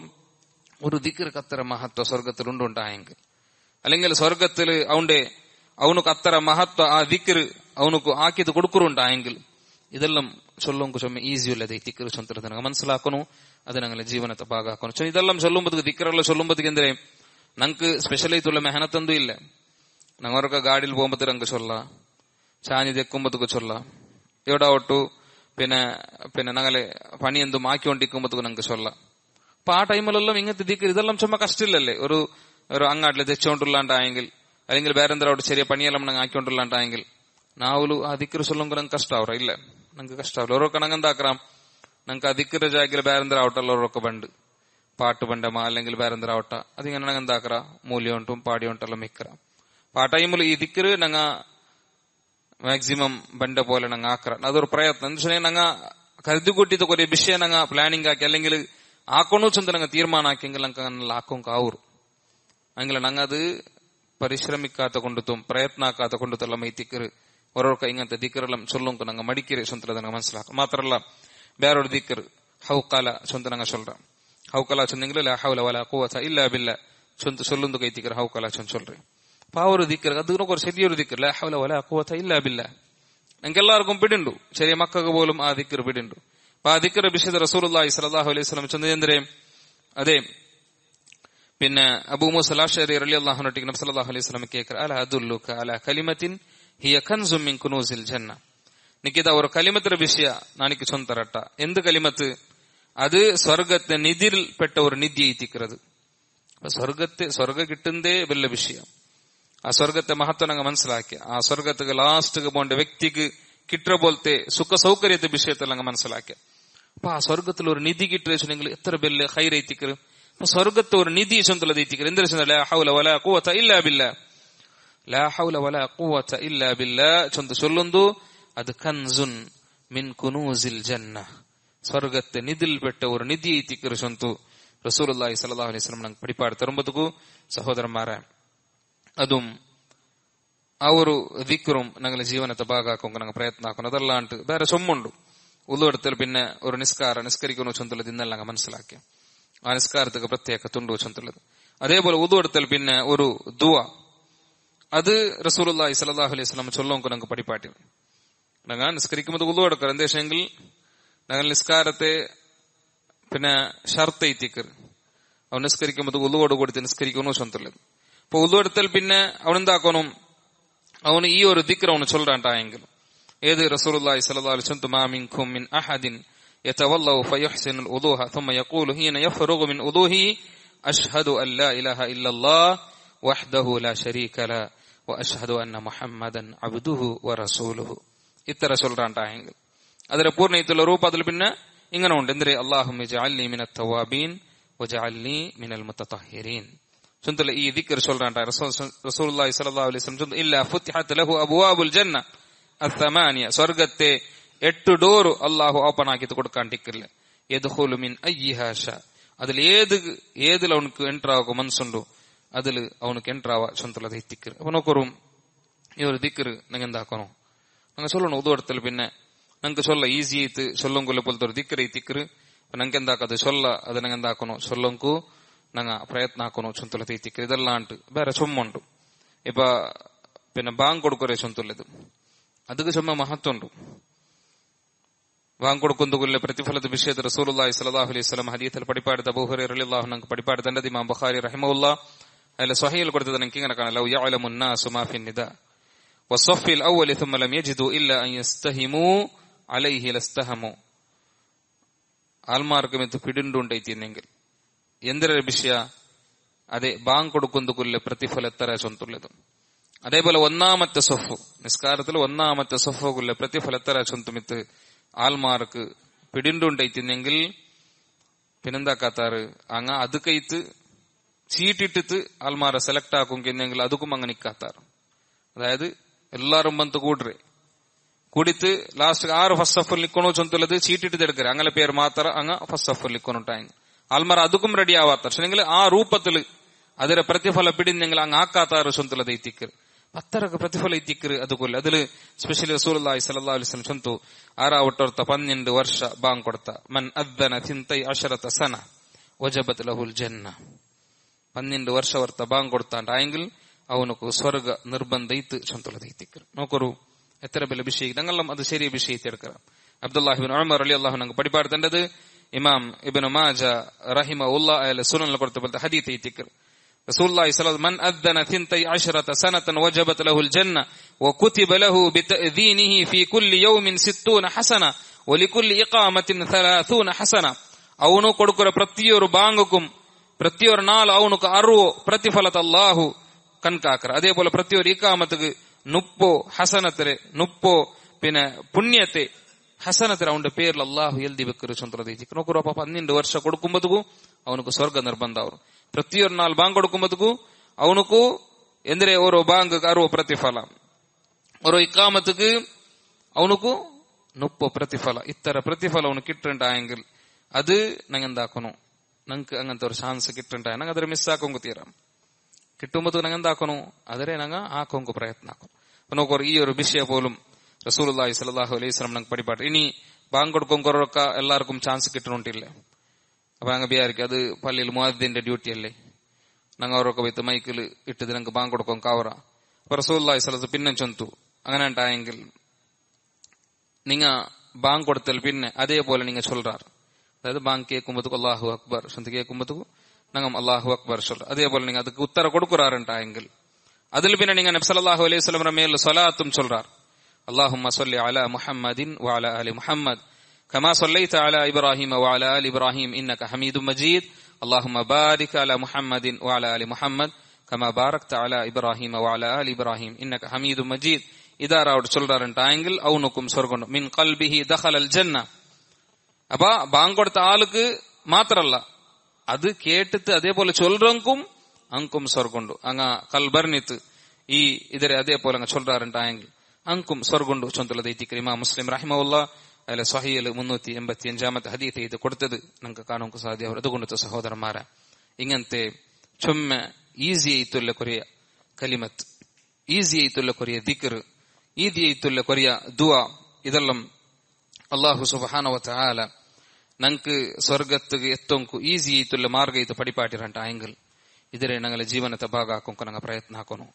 ഒരു ദിക്കർക്ക് അത്ര മഹത്വ സ്വർഗത്തിൽ ഉണ്ടുണ്ടായെങ്കിൽ അല്ലെങ്കിൽ സ്വർഗത്തിൽ അവനുക്ക് അത്ര മഹത്വ ആ ദിക്കറ് അവനുക്ക് ആക്കിയത് കൊടുക്കുറുണ്ടായെങ്കിൽ ഇതെല്ലാം ചൊല്ലുമ്പോൾ ചൊമ്മ ഈസിയുള്ളത് ഈ ദിക്കറ് ചൊന്തത് ನನಗೆ മനസ്സിലാക്കണു, അത് ഞങ്ങളെ ജീവനത്തെ ഭാഗമാക്കണം. ഇതെല്ലാം ചൊല്ലുമ്പോഴത്തേക്ക് ദിക്കറെല്ലാം ചൊല്ലുമ്പോഴത്തേക്ക് എന്തേ ഞങ്ങൾക്ക് സ്പെഷ്യലായിട്ടുള്ള മെഹനത്തൊന്നും ഇല്ല. ഞങ്ങൾക്ക് ഗാഡിയിൽ പോകുമ്പോഴത്തേക്ക് ഞങ്ങൾക്ക് ചൊല്ല, ചാഞ്ഞ് തെക്കുമ്പോഴത്തേക്ക് ചൊല്ല, ഇവിടെ ഒട്ടു പിന്നെ ഞങ്ങളെ പണി എന്തും ആക്കിക്കൊണ്ടിരിക്കുമ്പോഴത്തേക്ക് ഞങ്ങൾക്ക് ചൊല്ല. അപ്പൊ ആ ടൈമിലെല്ലാം ഇങ്ങനത്തെ ദിക്കർ ഇതെല്ലാം ചുമ്മാ കഷ്ടില്ലല്ലേ. ഒരു അങ്ങാട്ടിൽ തെച്ചുകൊണ്ടുള്ളാണ്ടായെങ്കിൽ അല്ലെങ്കിൽ വേറെന്തരോട്ട് ചെറിയ പണിയെല്ലാം ഞങ്ങൾ ആക്കിക്കൊണ്ടുള്ളാണ്ടായെങ്കിൽ നാവലു ആ ദിക്കർ ചൊല്ലുമ്പോൾ ഞങ്ങൾക്ക് കഷ്ടാവറ ഇല്ല, ഞങ്ങൾക്ക് കഷ്ടാവില്ല. ഓരോ കണങ്ങെന്താക്കാം ഞങ്ങൾക്ക് ആ ദിക്കറിന്റെ ജാഗിൽ ಬೇರೆಂದರಾವಟಲ್ಲವರೊಕ್ಕ ಬಂಡು ಪಾಟು ಬಂಡಮ അല്ലെങ്കിൽ ಬೇರೆಂದರಾವಟ അതിങ്ങനെ ഞങ്ങൾ എന്താക്കറ മൂല്യം ഉണ്ടും പാടി ഉണ്ടല്ലോ മിക്കറ. അപ്പൊ ആ ടൈമിൽ ഈ ദിക്കറ് ഞങ്ങ മാക്സിമം ಬಂಡ പോലെ ഞങ്ങൾ ആക്കറ. അതൊരു പ്രയത്നം എന്താ വെച്ചാൽ ഞങ്ങൾ കരുതി കൂട്ടിയത് കുറേ വിഷയം ഞങ്ങൾ പ്ലാനിങ് ആക്കി അല്ലെങ്കിൽ ആക്കണു ചൊന്ത ഞങ്ങൾ തീരുമാനം ആക്കിയെങ്കിൽ ഞങ്ങൾക്ക് അങ്ങനെ ആക്കും കാവൂർ അങ്ങനെ ഞങ്ങൾ അത് പരിശ്രമിക്കാത്ത കൊണ്ടുത്തും പ്രയത്ന ആക്കാത്ത കൊണ്ടുത്തുള്ള ഈ ദിക്കറ് ഓരോർക്ക ഇങ്ങനത്തെ ദിക്കറെല്ലാം ചൊല്ലുമ്പോൾ ഞങ്ങൾ മടിക്കരെ ചൊന്തല ഞങ്ങൾ മനസ്സിലാക്കും. മാത്രമല്ല ಬೇರೊಂದು ದಿಕ್ಕರ್ ಹೌಕಾಲ ಚೊಂತ ನಂಗೆ ಸೊಲ್ರ ಹೌಕಾಲ ಚೊಂದಿಂಗ್ಲ ಲಾ ಹೌಲ ವಲಾ ಕುವತ ಇಲ್ಲಾ ಬಿಲ್ಲಾ ಚೊಂತ ಸೊಲ್ಲೊಂದು ಕೈ ದಿಕ್ಕರ್ ಹೌಕಾಲ ಚೊಂತ ಸೊಲ್ರಿ ಪಾವರು ದಿಕ್ಕರ್ ಅದನ್ನು ഒരു ശരിയൊരു ദിക്കർ ലാ ഹൗല വലാ ഖുവത ഇല്ലാ ബില്ലാ. ഞങ്ങൾക്ക് എല്ലാവർക്കും പിടിണ്ടു, ചെറിയ മക്കൾക്ക് പോലും ആ ദിക്കർ പിടിണ്ടു. അപ്പൊ ആ ദിക്കർ വിശുദ്ധ റസൂലുള്ളാഹി സ്വല്ലല്ലാഹു അലൈഹി വസല്ലം ചൊന്നതെന്തേ അതെ പിന്നെ അബൂ മൂസ അശ്അരി റളിയല്ലാഹു അൻഹു നബി സല്ലല്ലാഹു അലൈഹി വസല്ലം കേക്കർ അലാ അദുല്ലുക അലാ കലിമത്തിൻ ഹിയ കൻസും മിൻ കുനൂസിൽ ജന്ന. നിക്കിത ഒരു കലിമത്തിന്റെ വിഷയ നാനിക്ക് ചൊന്തരട്ട. എന്ത് കലിമത്ത്? അത് സ്വർഗത്തെ നിധിയിൽപ്പെട്ട ഒരു നിധി എത്തിക്കുന്നത്. സ്വർഗ കിട്ടുന്നതേ വലിയ വിഷയം. ആ സ്വർഗത്തെ മഹത്വം ഞങ്ങൾ മനസ്സിലാക്കി ആ സ്വർഗത്തുക്ക് ലാസ്റ്റ് പോണ്ട വ്യക്തിക്ക് കിട്ടുന്ന പോലത്തെ സുഖ സൗകര്യത്തെ വിഷയത്തിൽ ഞങ്ങൾ മനസ്സിലാക്കി. അപ്പൊ ആ സ്വർഗത്തിൽ ഒരു നിധി കിട്ടുക എത്ര വലിയ ഹൈർ എത്തിക്കറ്. അപ്പൊ സ്വർഗത്തെ ഒരു നിധി ചൊന്തലത് എത്തിക്കറ്. എന്തൊരു ചൊന്ന ലാ ഹൗല വലാ ഖുവത ഇല്ലാ ബില്ലാ, ലാ ഹൗല വലാ ഖുവത ഇല്ലാ ബില്ലാ ചൊന്ത ചൊല്ലുന്നു. അത് കൻസുൻ മിൻ കുനൂസിൽ ജന്ന, സ്വർഗത്തെ നിധിയിൽപ്പെട്ട ഒരു നിധി എത്തിക്കറ് ചൊന്തു റസൂലുള്ളാഹി സ്വല്ലല്ലാഹു അലൈഹി വസല്ലം ഞങ്ങൾക്ക് പടിപ്പാട് തരുമ്പത്തുക്കു സഹോദരന്മാരെ അതും ആ ഒരു ദിക്റും ഞങ്ങളെ ജീവനത്തെ ഭാഗമാക്കുമ്പോൾ ഞങ്ങൾ പ്രയത്നം ആക്കണം. അതല്ലാണ്ട് വേറെ ചൊമ്മുണ്ട്. ഉളു എടുത്താൽ പിന്നെ ഒരു നിസ്കരിക്കുന്നു ചൊന്തുള്ളത് ഇന്നെല്ലാം ഞങ്ങൾ മനസ്സിലാക്കി. ആ നിസ്കാരത്തേക്ക് പ്രത്യേക തുണ്ടു ചൊന്തുള്ളത്. അതേപോലെ ഉളു എടുത്താൽ പിന്നെ ഒരു ദുആ അത് റസൂലുള്ളാഹി സ്വല്ലല്ലാഹു അലൈഹി വസല്ലം ചൊല്ലോങ്കു ഞങ്ങൾക്ക് പടിപ്പാട്ടി. ഞങ്ങൾ നിസ്കരിക്കുമ്പോൾ ഉളു എടുക്കാം. എന്താ വെച്ചെങ്കിൽ ഞങ്ങൾ നിസ്കാരത്തെ പിന്നെ ഷർത്ത് എത്തിക്കർ അവൻ നിസ്കരിക്കുമ്പോൾ ഉളുവോട് കൊടുത്ത് നിസ്കരിക്കുന്നു ചൊന്തുള്ളത്. അപ്പൊ ഉളു എടുത്താൽ പിന്നെ അവനെന്താക്കണം, അവന് ഈ ഒരു ദിക്ർ അവന് ചൊല്ലാണ്ടായെങ്കിൽ ഏത് റസൂലുള്ളാഹി സ്വല്ലല്ലാഹു അലൈഹി വസല്ലം മാ മിൻകും മിൻ അഹദിൻ യതവല്ലഉ ഫയഹ്സിനുൽ ഉളൂഹ ثم يقول حين يفرغ من ഉളൂഹി അഷ്ഹദു അൻ ലാ ഇലാഹ ഇല്ലല്ലാഹ് വഹ്ദഹു ലാ ശരീക ലഹു വഅഷ്ഹദു അന്ന മുഹമ്മദൻ അബ്ദുഹു വറസൂലുഹു. ഇത്ര ചൊല്ലാണ്ടായെങ്കിൽ അതിലെ പൂർണ്ണയിട്ടുള്ള രൂപത്തിൽ പിന്നെ ഇങ്ങനെ ഉണ്ട്. എന്തിരെ അല്ലാഹുമ്മ ജഅൽനി മിനത്ത് തവാബീൻ വജഅൽനി മിനൽ മുത്തതഹിരീൻ. ചൊന്തല ഈ ദിക്ർ சொல்றான்டா റസൂലുള്ളാഹി സ്വല്ലല്ലാഹു അലൈഹി വസല്ലം ചൊന്ത ഇല്ലാ ഫുത്തിഹത് ലഹു അബ്വാബുൽ ജന്ന അസ്സമാനിയ, സ്വർഗ്ഗത്തെ 8 ഡോർ അല്ലാഹു ഓപ്പൺ ആക്കി കൊടുക്കാൻ ടിക്കറില്ല. യദ്ഖുലു മിൻ അയ്യിഹാ ഷാ, അതിൽ ഏതിൽ അവനക്ക് എൻട്രാ ആകും മനസ്സുണ്ടോ അതിൽ അവനക്ക് എൻട്രാ ആവാ ചൊന്തല ദിക്ർ. അപ്പൊ നോക്കറും ഈ ഒരു ദിക്ർ നിങ്ങൾ എന്താക്കണോ ನಂಗೆ சொல்லணும் ಉದುವರ್ತಲ್ಲಿ ಪಿನ್ನೆ ನಂಗೆ ಸೊಲ್ಲ ಈಸಿ ಐತು ಸೊಲ್ಲಂಕುಲ್ಲ ಪೊಲ್ತರು ದಿಕ್ಕರಿ ತಿಕ್ಕರು ನಂಗೆ ಎಂದಾಕದು ಸೊಲ್ಲ ಅದು ನಂಗೆ ಎಂದಾಕನು ಸೊಲ್ಲಂಕು ನಂಗೆ ಪ್ರಯತ್ನ ಹಾಕೋನು ಚುಂತುಲ ತಿಕ್ಕರು ಇದೆಲ್ಲಾಂಟು ಬೇರೆ ಚೊಮ್ಮುಂಟು. ಇಪ್ಪ പിന്നെ ബാങ്ക് കൊടുക്കൊരേ ചൊന്തുള്ളത് ಅದಕ್ಕೆ ചുമ്മ മഹത്വമുണ്ട്. ബാങ്ക് കൊടുക്കുന്നതുകൊള്ള പ്രതിഫലದ ವಿಷಯದ റസൂലുള്ളാഹി സ്വല്ലല്ലാഹു അലൈഹി വസല്ലം ഹദീസിൽ പഠിപ്പാടുത്ത അബൂ ഹുറൈറ റളിയല്ലാഹു അൻഹു പഠിപ്പാടുത്ത ഇമാം ബുഖാരി റഹിമഹുല്ലാഹ് അതിലെ സ്വഹീഹിൽ കൊടുത്തത് എനിക്ക് ഇങ്ങനെ കാണാം. ലൗ യഅലമു الناس ما في النداء والصف الاول ثم لم يجدوا الا ان يستهموا عليه لاستهموا. ആൽമാർക്ക് മിത്ത് പിടിണ്ടുണ്ടൈത്തിയെങ്കിൽ എന്തൊരു വിഷയ അതെ ബാങ്ക് കൊടുക്കുന്നതുകൊള്ള പ്രതിഫല എത്ര ചൊന്തുള്ളത്. അതേപോലെ ഒന്നാമത്തെ സൊഫ് നിസ്കാരത്തിൽ ഒന്നാമത്തെ സൊഫുള്ള പ്രതിഫല എത്ര ചൊന്തുമിത്ത് ആൽമാർക്ക് പിടിണ്ടുണ്ടൈത്തിയെങ്കിൽ പിന്നെന്താക്കാത്താറ് അങ്ങ അത് കൈത്ത് ചീട്ടിട്ടിട്ട് ആൽമാരെ സെലക്ട് ആക്കുമെങ്കിൽ അതുക്കും അങ്ങ് നിക്കാത്താറ്. അതായത് എല്ലാരും ಬಂತು ಕೂಡ್ರೆ ಕೂಡಿತ್ತು ಲಾಸ್ಟ್ 6 ಫಸ್ಟ್ ಸಫ್ ಅಲ್ಲಿ ನಿಕ್ಕೋಣ ಚೊಂತುಲ್ಲದು ಚೀಟಿಟ್ಟು എടുക്കರೆ അങ്ങനെ പേര് മാത്ര അങ്ങ് ഫസ്റ്റ് സഫ് ಅಲ್ಲಿ നിക്കോണുണ്ടായി ആൽമാർ അതുക്കും റെഡി ആവാത്ത പക്ഷെങ്കിൽ ആ രൂപത്തിൽ ಅದರ ಪ್ರತಿಫಲ പിടിന്നെങ്കിൽ അങ്ങ് ആക്കാത്താറ് ചൊന്തുള്ളത് ഇത്തിക്കർ പത്തരക്ക് പ്രതിഫല ഇത്തിക്കർ അതുകൊല്ല അതിൽ സ്പെഷ്യലി റസൂലുള്ളാഹി സ്വല്ലല്ലാഹു അലൈഹി വസല്ലം ചൊന്തു 12 ವರ್ಷ ಬಾಂಗ್ ಕೊಡ್ತ ಮನ್ ಅದ್ದನ ಥಿಂತೈ 10 ಸನ ವಜಬತ್ ಲಹುಲ್ ಜನ್ನ 12 ವರ್ಷ ವರ್ತ ಬಾಂಗ್ ಕೊಡ್ತಾಂಟಾയെങ്കിൽ ಅವನకు ಸ್ವರ್ಗ ನಿರ್ಬಂಧ ಇತ್ತು ಚೊಂತುള്ളത് ಇತ್ತಿಕ್ಕರು. ನೋಕರು എത്ര വലിയ വിഷയം ഞങ്ങളെല്ലാം അത് ശരിയ വിഷയത്തെ എടുക്കണം. അബ്ദുല്ലാഹി ഇബ്നു ഉമർ റളിയല്ലാഹു അൻഹു പഠിപ്പാടുത്തത് ഇമാം ഇബ്നു മാജ റഹിമഹുല്ലാഹ് അയാളെ സുനനിൽ കൊടുത്ത ഹദീസ് ഇത്തിക്കർ റസൂലുള്ളാഹി സ്വല്ലല്ലാഹു അലൈഹി വസല്ലം മൻ അദ്ദന 12 സനതൻ വജബത് ലഹുൽ ജന്ന വകുതിബ ലഹു ബിതഅദീനിഹി ഫീ കുല്ലി യൗമിൻ 60 ഹസന വലികുല്ലി ഇഖാമത്തിൻ 30 ഹസന. ಅವನು ಕೊಡುಕರ ಪ್ರತಿಯೊರು ಬಾಂಗಕ್ಕೂ ಪ್ರತಿಯೊರು ನಾಲ್ ಅವನಕ್ಕೆ 60 ಪ್ರತಿಫಲತ ಅಲ್ಲಾಹು കൺകാക്കർ. അതേപോലെ പ്രത്യേക ഇഖാമത്തുക്ക് 30 ഹസനത്തിരെ 30 പിന്നെ പുണ്യത്തെ ഹസനത്തിരെ അവന്റെ പേരിൽ അള്ളാഹു എഴുതി വെക്കರು ചൊന്തರದೈತಿ. ನೋಕರು ಪಾಪ 12 ವರ್ಷ കൊടുക്കുമ്പോದಕ್ಕೂ ಅವನకు ಸ್ವರ್ಗ ನಿರ್ಬಂಧ ಅವರು ಪ್ರತಿಯೊರು ನಾಲ್ ಬಾಂಗ್ കൊടുക്കുമ്പോದಕ್ಕೂ ಅವನకు ಎಂದ್ರೆ ಓರೋ ಬಾಂಗ್ 60 ಪ್ರತಿಫಲ ಓರೋ ಇಖಾಮത്തുக்கு ಅವನకు 30 ಪ್ರತಿಫಲ ಇತ್ತರ ಪ್ರತಿಫಲ ಅವನು കിട്ടണ്ടായെങ്കിൽ അത് ನಂಗೆ എന്താക്കണം ನಂಗೆ അങ്ങനത്തെ ഒരു ചാൻസ് കിട്ടണ്ടായ ನಂಗೆ ಅದರ ಮಿಸ್ ആക്കോങ്കു തീരാം കിട്ടുമ്പോൾ ನಂಗೆ എന്താക്കണോ അതിരെ ನಂಗೆ ആക്കോങ്കു പ്രയത്നം ആക്കും. നോക്കോರು ഈ ഒരു വിഷയ പോലും റസൂലുള്ളാഹി സ്വല്ലല്ലാഹു അലൈഹി വസല്ലം ನಂಗೆ പഠിപ്പാട്ട് ഇനി ബാങ്ക് കൊടുക്കൊക്കെ എല്ലാവർക്കും ചാൻസ് കിട്ടണോണ്ടില്ലേ. അപ്പൊ അങ്ങ് വിചാരിക്കും അത് പള്ളിയിൽ മുഅദ്ദിന്റെ ഡ്യൂട്ടി അല്ലേ ನಂಗೆ അവരൊക്കെ പോയിട്ട് മൈക്കിൽ ഇട്ടത് ನಂಗೆ ബാങ്ക് കൊടുക്കും കാവറ. അപ്പൊ റസൂലുള്ളാഹി സ്വല്ലല്ലാഹു അലൈഹി വസല്ലം പിന്നെ ചൊന്തു അങ്ങനെ ഉണ്ടായെങ്കിൽ നിങ്ങ ബാങ്ക് കൊടുത്താൽ പിന്നെ അതേപോലെ നിങ്ങ ചൊല്ലാറ്. അതായത് ബാങ്ക് കേൾക്കുമ്പോഴത്തേക്കും അല്ലാഹു അക്ബർ ശബ്ദം കേൾക്കുമ്പോഴത്തേക്കും ഞങ്ങൾ അല്ലാഹു അക്ബർ ചൊല്ലുക. അതേപോലെ നിങ്ങൾ ಅದಕ್ಕೆ ഉത്തര കൊടുക്കുറാറുണ്ടായെങ്കിൽ അതിൽ പിന്നെ നിങ്ങൾ നബി സല്ലല്ലാഹു അലൈഹി വസല്ലം മേൽ സ്വലാത്തും ചൊല്ലാറ്. അല്ലാഹുമ്മ സ്വല്ലി അലാ മുഹമ്മദിൻ വഅലാ ആലി മുഹമ്മദ് കമാ സ്വല്ലൈത അലാ ഇബ്രാഹിം വഅലാ ആലി ഇബ്രാഹിം ഇന്നക ഹമീദും മജീദ് അല്ലാഹുമ്മ ബാരിക് അലാ മുഹമ്മദിൻ വഅലാ ആലി മുഹമ്മദ് കമാ ബാരക്ത അലാ ഇബ്രാഹിം വഅലാ ആലി ഇബ്രാഹിം ഇന്നക ഹമീദും മജീദ് ഇതാരാവോട് ചൊല്ലാറുണ്ടായെങ്കിൽ അവനുക്കും സ്വർഗ്ഗം മിൻ ഖൽബിഹി ദഖലൽ ജന്ന. അപ്പൊ ബാങ്ക് കൊടുത്ത ആൾക്ക് മാത്രല്ല അത് കേട്ടിട്ട് അതേപോലെ ചൊല്ലുറങ്കും അങ്കും സ്വർഗുണ്ടു അങ്ങ കൽബർണിത്ത് ഈ ഇതിരെ അതേപോലെ അങ്ങ് ചൊല്ലാറുണ്ടായെങ്കിൽ അങ്കും സ്വർഗുണ്ടു ചൊന്തുള്ളത് ഇത്തിക്കർ. ഇമാം മുസ്ലിം റഹിമഹുല്ലാഹ് അതിലെ സ്വഹീഹിൽ 385 ഹദീസ് ഇത് കൊടുത്തത് നമുക്ക് കാണും സാധ്യ. അതുകൊണ്ടത്തെ സഹോദരന്മാരെ ഇങ്ങനത്തെ ചുമ്മ ഈസി ആയിട്ടുള്ള കൊറിയ കലിമത്ത് ഈസി ആയിട്ടുള്ള കൊറിയ ദിക്ർ ഈസി ആയിട്ടുള്ള കൊറിയ ദുആ ഇതെല്ലാം അല്ലാഹു സുബ്ഹാനഹു വ തആല ನಂಗೆ ಸ್ವರ್ಗತ್ತಿಗೆ ಎತ್ತೊಂಕು ಈಸಿ ಐತುಲ್ಲ ಮಾರ್ಗ ಐತು ಪಡಿಪಾಟಿರಂಟಾയെങ്കിൽ ഇതിരെ ഞങ്ങളെ ജീവനത്തെ ഭാഗാക്കൊക്കെ ഞങ്ങൾ പ്രയത്നം ആക്കുന്നു.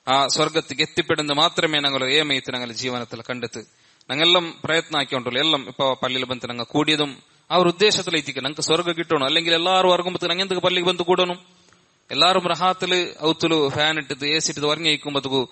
ആ സ്വർഗത്തിക്ക് എത്തിപ്പെടുന്നത് മാത്രമേ ഞങ്ങൾ ഏമയത്ത് ഞങ്ങളുടെ ജീവനത്തിൽ കണ്ടെത്ത് ഞങ്ങളെല്ലാം പ്രയത്നം ആക്കിക്കൊണ്ടുള്ളൂ. എല്ലാം ഇപ്പൊ പള്ളിയിൽ ബന്ധു ഞങ്ങൾ കൂടിയതും ആ ഒരു ഉദ്ദേശത്തിലെത്തിക്കണം ഞങ്ങൾക്ക് സ്വർഗ്ഗം കിട്ടണം. അല്ലെങ്കിൽ എല്ലാവരും ഇറങ്ങുമ്പോൾ ഞങ്ങൾ എന്തൊക്കെ പള്ളിക്ക് ബന്ധു കൂടണം എല്ലാവരും റഹാത്തില് ഔത്തുല് ഫാൻ ഇട്ടത് AC ഇട്ടത് ഉറങ്ങി അയക്കുമ്പോഴത്തേക്കും